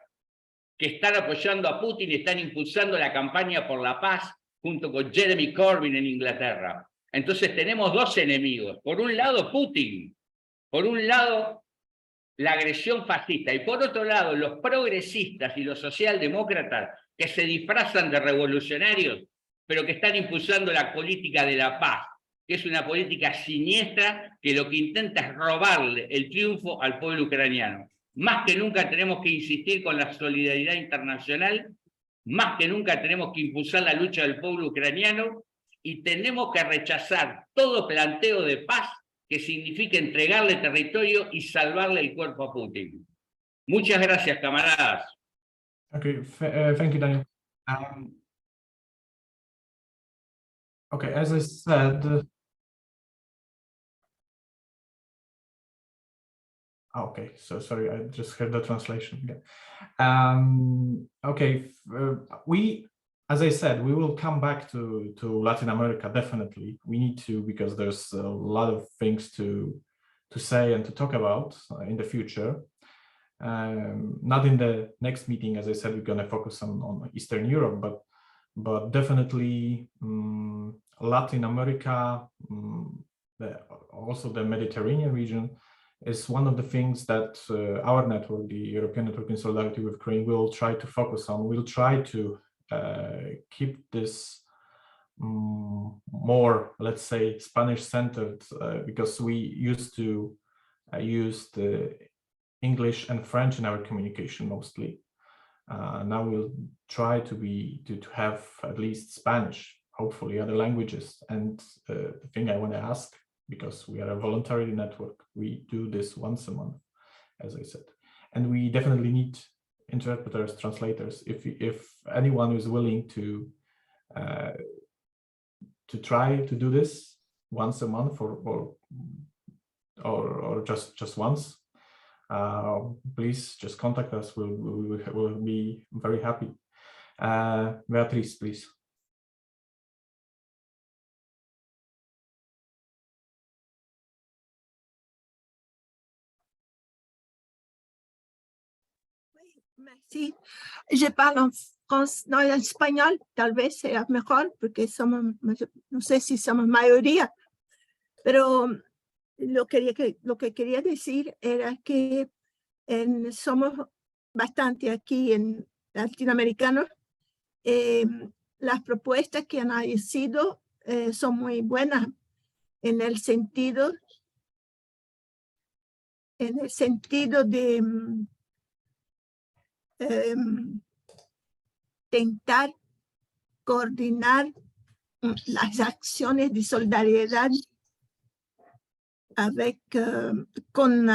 S14: que están apoyando a Putin y están impulsando la campaña por la paz junto con Jeremy Corbyn en Inglaterra. Entonces tenemos dos enemigos. Por un lado, Putin. Por un lado, la agresión fascista. Y por otro lado, los progresistas y los socialdemócratas que se disfrazan de revolucionarios, pero que están impulsando la política de la paz, que es una política siniestra que lo que intenta es robarle el triunfo al pueblo ucraniano. Más que nunca tenemos que insistir con la solidaridad internacional, más que nunca tenemos que impulsar la lucha del pueblo ucraniano y tenemos que rechazar todo planteo de paz que signifique entregarle territorio y salvarle el cuerpo a Putin. Muchas gracias, camaradas.
S4: Okay, thank you, Daniel. Okay, as I said, okay, so sorry, I just heard the translation again. Okay, as I said, we will come back to Latin America, definitely. We need to, because there's a lot of things to say and to talk about in the future. Not in the next meeting, as I said, we're going to focus on Eastern Europe, but definitely Latin America, also the Mediterranean region, is one of the things that our network, the European Network in Solidarity with Ukraine, will try to focus on. We'll try to keep this more, let's say, Spanish-centered, because we used to use the English and French in our communication mostly. Now we'll try to have at least Spanish, hopefully other languages. And the thing I want to ask, because we are a voluntary network, we do this once a month, as I said, and we definitely need interpreters, translators. If anyone is willing to try to do this once a month or just once, please just contact us. We'll be very happy. Beatriz, please.
S15: Sí, je parle en France, no, en español, tal vez sea mejor, porque somos, no sé si somos mayoría, pero lo que quería decir era que somos bastante aquí en latinoamericanos. Las propuestas que han sido son muy buenas en el sentido de intentar coordinar las acciones de solidaridad con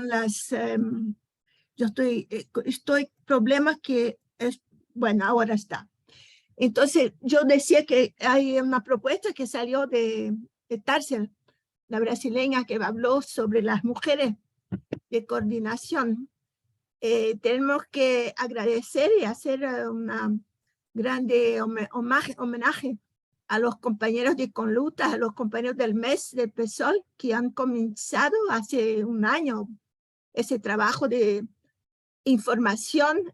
S15: las yo estoy problemas que es bueno, ahora está. Entonces yo decía que hay una propuesta que salió de Tarcia, la brasileña, que habló sobre las mujeres de coordinación. Tenemos que agradecer y hacer una grande homenaje a los compañeros de Conluta, a los compañeros del mes del PSOL, que han comenzado hace un año ese trabajo de información,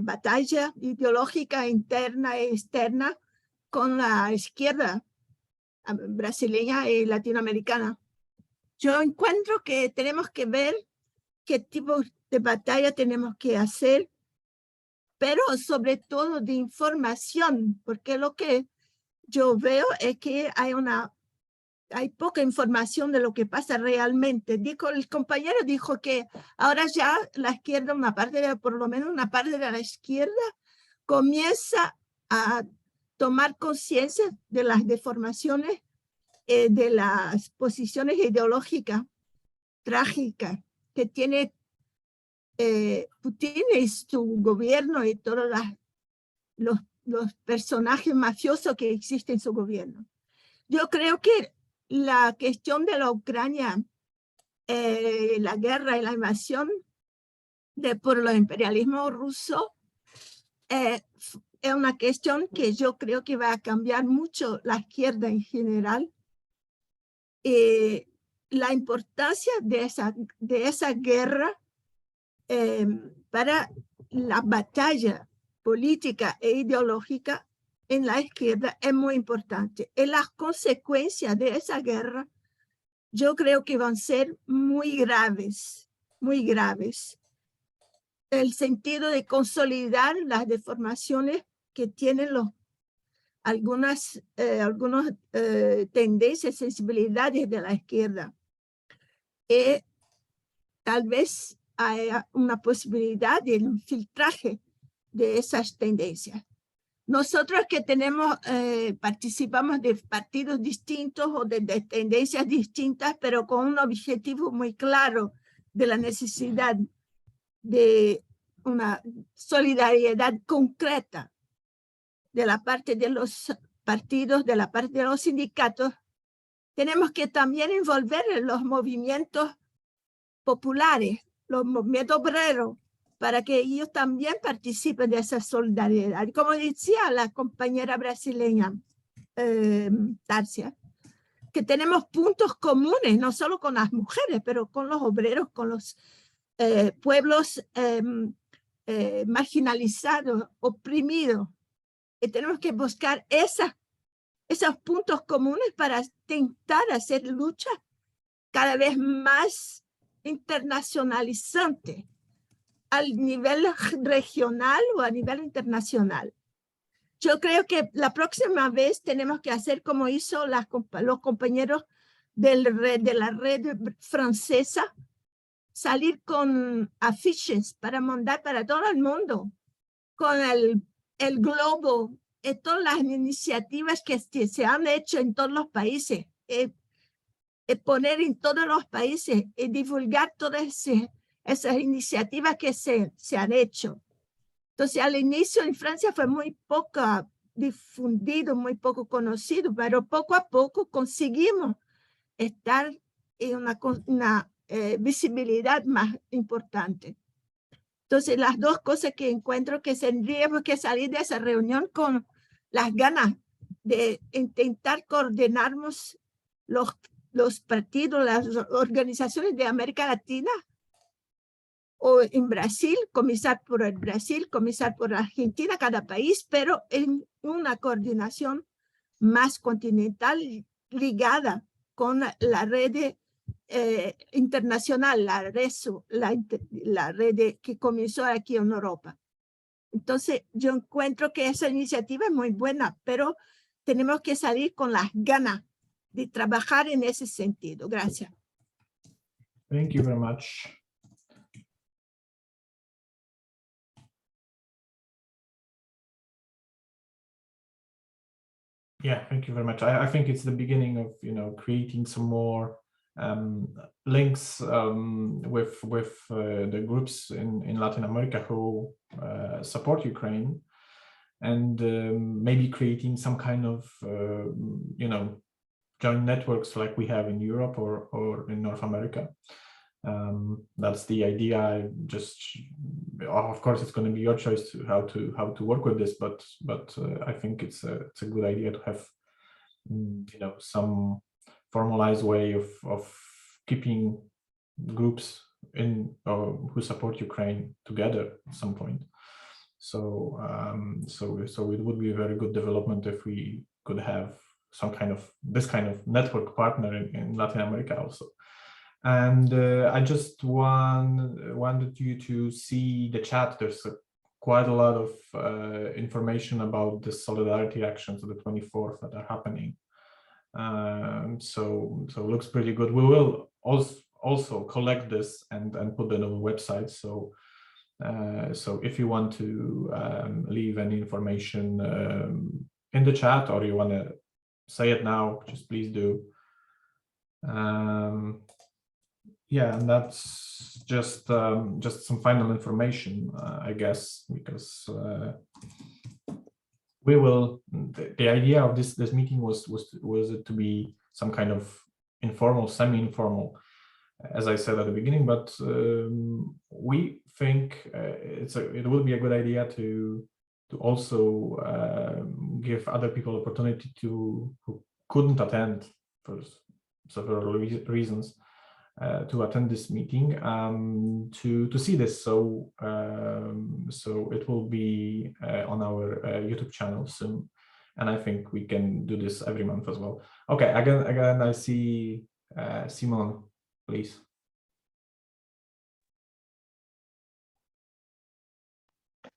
S15: batalla ideológica interna e externa con la izquierda brasileña y latinoamericana. Yo encuentro que tenemos que ver qué tipo de batalla tenemos que hacer, pero sobre todo de información, porque lo que yo veo es que hay poca información de lo que pasa realmente. El compañero dijo que ahora ya la izquierda, por lo menos una parte de la izquierda, comienza a tomar conciencia de las deformaciones de las posiciones ideológicas trágicas que tiene Putin y su gobierno y todos los personajes mafiosos que existen en su gobierno. Yo creo que la cuestión de la Ucrania, la guerra y la invasión por el imperialismo ruso, es una cuestión que yo creo que va a cambiar mucho la izquierda en general. La importancia de esa guerra para la batalla política e ideológica en la izquierda es muy importante. Y las consecuencias de esa guerra yo creo que van a ser muy graves, muy graves. El sentido de consolidar las deformaciones que tienen algunas tendencias, sensibilidades de la izquierda. Y tal vez haya una posibilidad de filtraje de esas tendencias. Nosotros que participamos de partidos distintos o de tendencias distintas, pero con un objetivo muy claro de la necesidad de una solidaridad concreta de la parte de los partidos, de la parte de los sindicatos, tenemos que también envolver los movimientos populares, los movimientos obreros, para que ellos también participen de esa solidaridad. Como decía la compañera brasileña, Tarcia, que tenemos puntos comunes, no solo con las mujeres, pero con los obreros, con los pueblos marginalizados, oprimidos. Y tenemos que buscar esos puntos comunes para intentar hacer lucha cada vez más internacionalizante al nivel regional o a nivel internacional. Yo creo que la próxima vez tenemos que hacer como hizo los compañeros de la red francesa, salir con afiches para mandar para todo el mundo, con el globo, y todas las iniciativas que se han hecho en todos los países, poner en todos los países y divulgar todas esas iniciativas que se han hecho. Entonces, al inicio en Francia fue muy poco difundido, muy poco conocido, pero poco a poco conseguimos estar en una visibilidad más importante. Entonces, las dos cosas que encuentro que tendríamos que salir de esa reunión con las ganas de intentar coordinarnos los partidos, las organizaciones de América Latina o en Brasil, comenzar por el Brasil, comenzar por Argentina, cada país, pero en una coordinación más continental ligada con la red internacional, la red que comenzó aquí en Europa. Entonces, yo encuentro que esa iniciativa es muy buena, pero tenemos que salir con las ganas de trabajar en ese sentido. Gracias.
S4: Thank you very much. Yeah, thank you very much. I think it's the beginning of, creating some more links with the groups in Latin America who support Ukraine, and maybe creating some kind of joint networks like we have in Europe or in North America. That's the idea. Of course, it's going to be your choice to how to work with this, but I think it's a good idea to have some formalized way of keeping groups in who support Ukraine together at some point. So it would be a very good development if we could have this kind of network partner in Latin America also. And I just wanted you to see the chat. There's quite a lot of information about the solidarity actions of the 24th that are happening. So it looks pretty good. We will also collect this and put it on the website. So if you want to leave any information in the chat, or you want to say it now, just please do. Yeah, and that's just some final information, I guess, because we will. The idea of this meeting was it to be some kind of informal, semi-informal, as I said at the beginning. But we think it will be a good idea to also give other people opportunity who couldn't attend for several reasons. To attend this meeting, to see this. So it will be on our YouTube channel soon, and I think we can do this every month as well. Okay, again, I see Simon, please.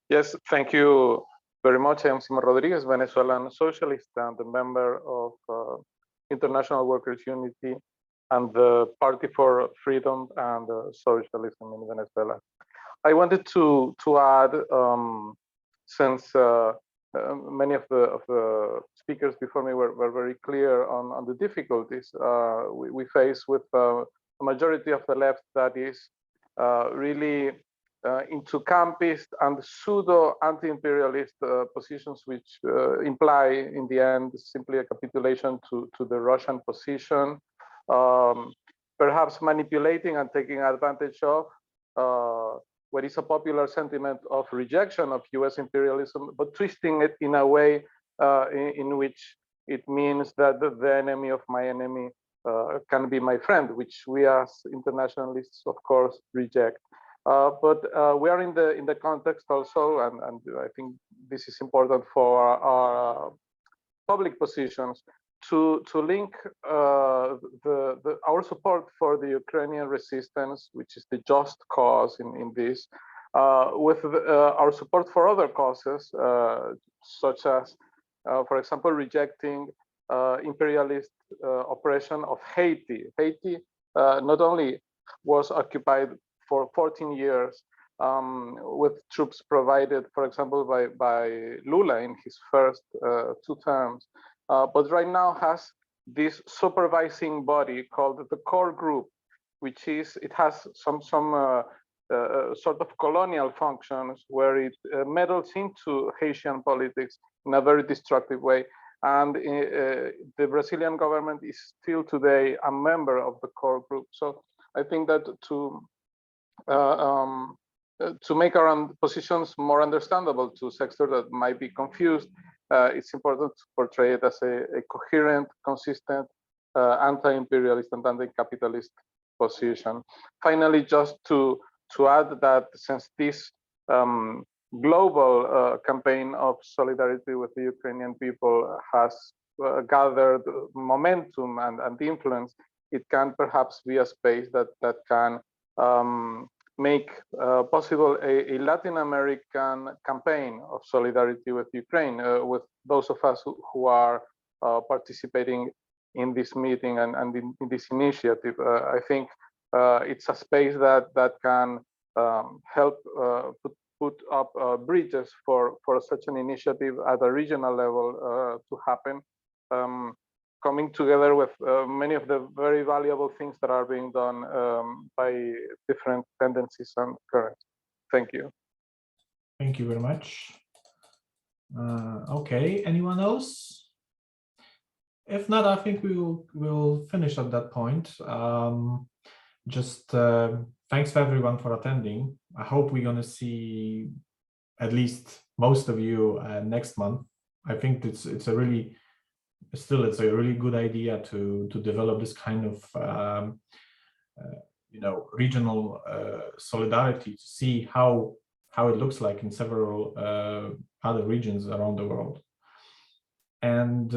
S16: Yes, thank you very much. I am Simon Rodriguez, Venezuelan socialist and a member of International Workers' Unity and the Party for Freedom and Socialism in Venezuela. I wanted to add, since many of the speakers before me were very clear on the difficulties we face with a majority of the left that is really into campist and pseudo anti-imperialist positions, which imply in the end simply a capitulation to the Russian position. Perhaps manipulating and taking advantage of what is a popular sentiment of rejection of US imperialism, but twisting it in a way in which it means that the enemy of my enemy can be my friend, which we as internationalists, of course, reject. But we are in the context also, and I think this is important for our public positions, to link our support for the Ukrainian resistance, which is the just cause in this, with our support for other causes, such as, for example, rejecting imperialist oppression of Haiti. Haiti not only was occupied for 14 years with troops provided, for example, by Lula in his first 2 terms, but right now has this supervising body called the core group, which has some sort of colonial functions where it meddles into Haitian politics in a very destructive way. And the Brazilian government is still today a member of the core group. So I think that to make our positions more understandable to sectors that might be confused, it's important to portray it as a coherent, consistent, anti-imperialist and anti-capitalist position. Finally, just to to add that since this global campaign of solidarity with the Ukrainian people has gathered momentum and influence, it can perhaps be a space that can make possible a Latin American campaign of solidarity with Ukraine, with those of us who are participating in this meeting and in this initiative. I think it's a space that can help put up bridges for such an initiative at a regional level to happen, coming together with many of the very valuable things that are being done by different tendencies and currents. Thank you.
S4: Thank you very much. Okay, anyone else? If not, I think we'll finish at that point. Just thanks for everyone for attending. I hope we're going to see at least most of you next month. I think it's a really good idea to develop this kind of regional solidarity, to see how it looks like in several other regions around the world. And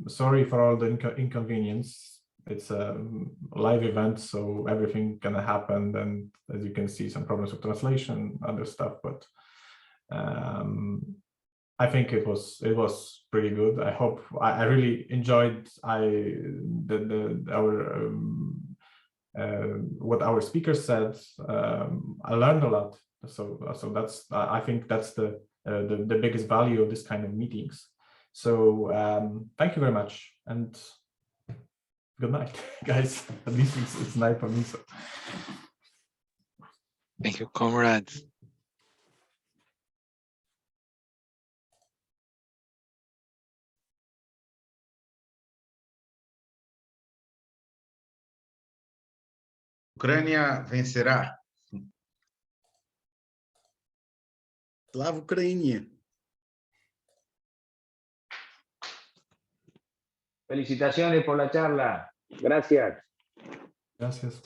S4: sorry for all the inconvenience. It's a live event, so everything can happen. And as you can see, some problems with translation, other stuff. But I think it was pretty good. I hope I really enjoyed what our speaker said. I learned a lot. So that's I think that's the biggest value of this kind of meetings. So thank you very much, and good night, guys. At least it's night for me. So.
S5: Thank you, comrades.
S11: Ucrânia vencerá.
S8: Slava Ucrânia.
S1: Felicitaciones por la charla. Gracias.
S4: Gracias.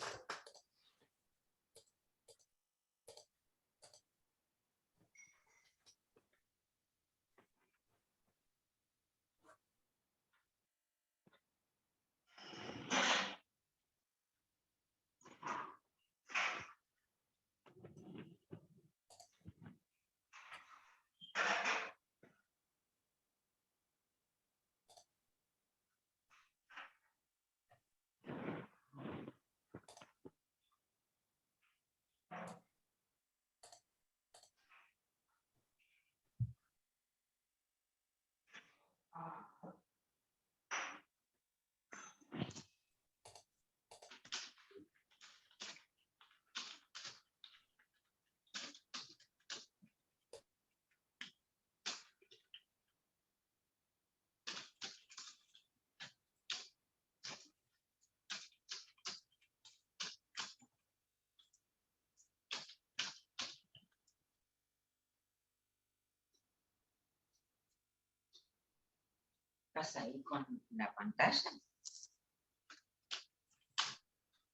S17: ¿Estás ahí con la pantalla?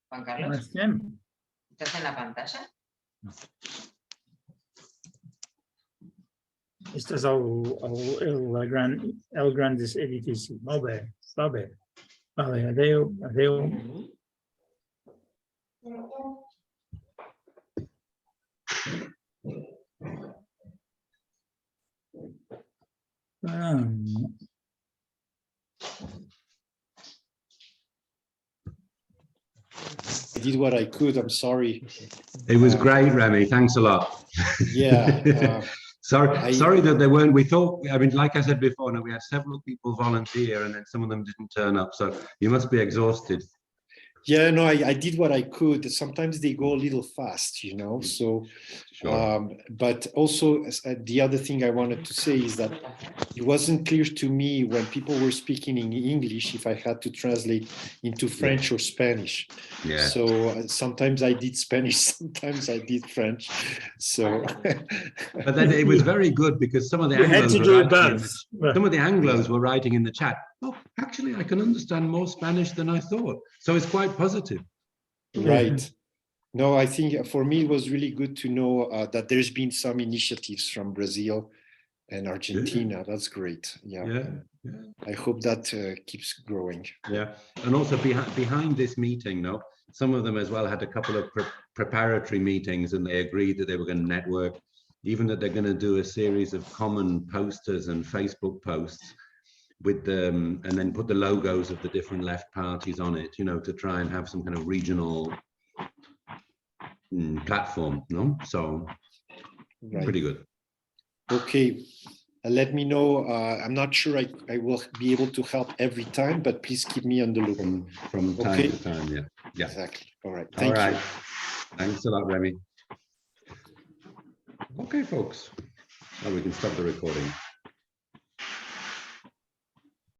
S17: Juan Carlos, ¿estás en la pantalla?
S10: Este es el grandes edificio. Molt bé, està bé. Vale, adeu, adeu.
S3: I did what I could. I'm sorry.
S2: It was great, Remy. Thanks a lot.
S3: Yeah.
S2: Sorry that they weren't. We thought, I mean, like I said before, no, we had several people volunteer and then some of them didn't turn up. So you must be exhausted.
S3: Yeah, no, I did what I could. Sometimes they go a little fast, you know, so,
S2: sure.
S3: But also the other thing I wanted to say is that it wasn't clear to me when people were speaking in English if I had to translate into French or Spanish.
S2: Yeah.
S3: So sometimes I did Spanish, sometimes I did French. So,
S2: but then it was very good because some of the Anglos were writing in the chat. Oh, actually, I can understand more Spanish than I thought. So it's quite positive.
S3: Right. No, I think for me, it was really good to know that there's been some initiatives from Brazil and Argentina. That's great. Yeah. I hope that keeps growing.
S2: Yeah, and also behind this meeting, no, some of them as well had a couple of preparatory meetings, and they agreed that they were going to network, even that they're going to do a series of common posters and Facebook posts with them, and then put the logos of the different left parties on it, you know, to try and have some kind of regional platform, no? So pretty good.
S3: Okay. Let me know. I'm not sure I will be able to help every time, but please keep me on the loop.
S2: From time to time, yeah.
S3: Exactly. All right. Thank you.
S2: Thanks a lot, Remy. Okay, folks. Now we can stop the recording.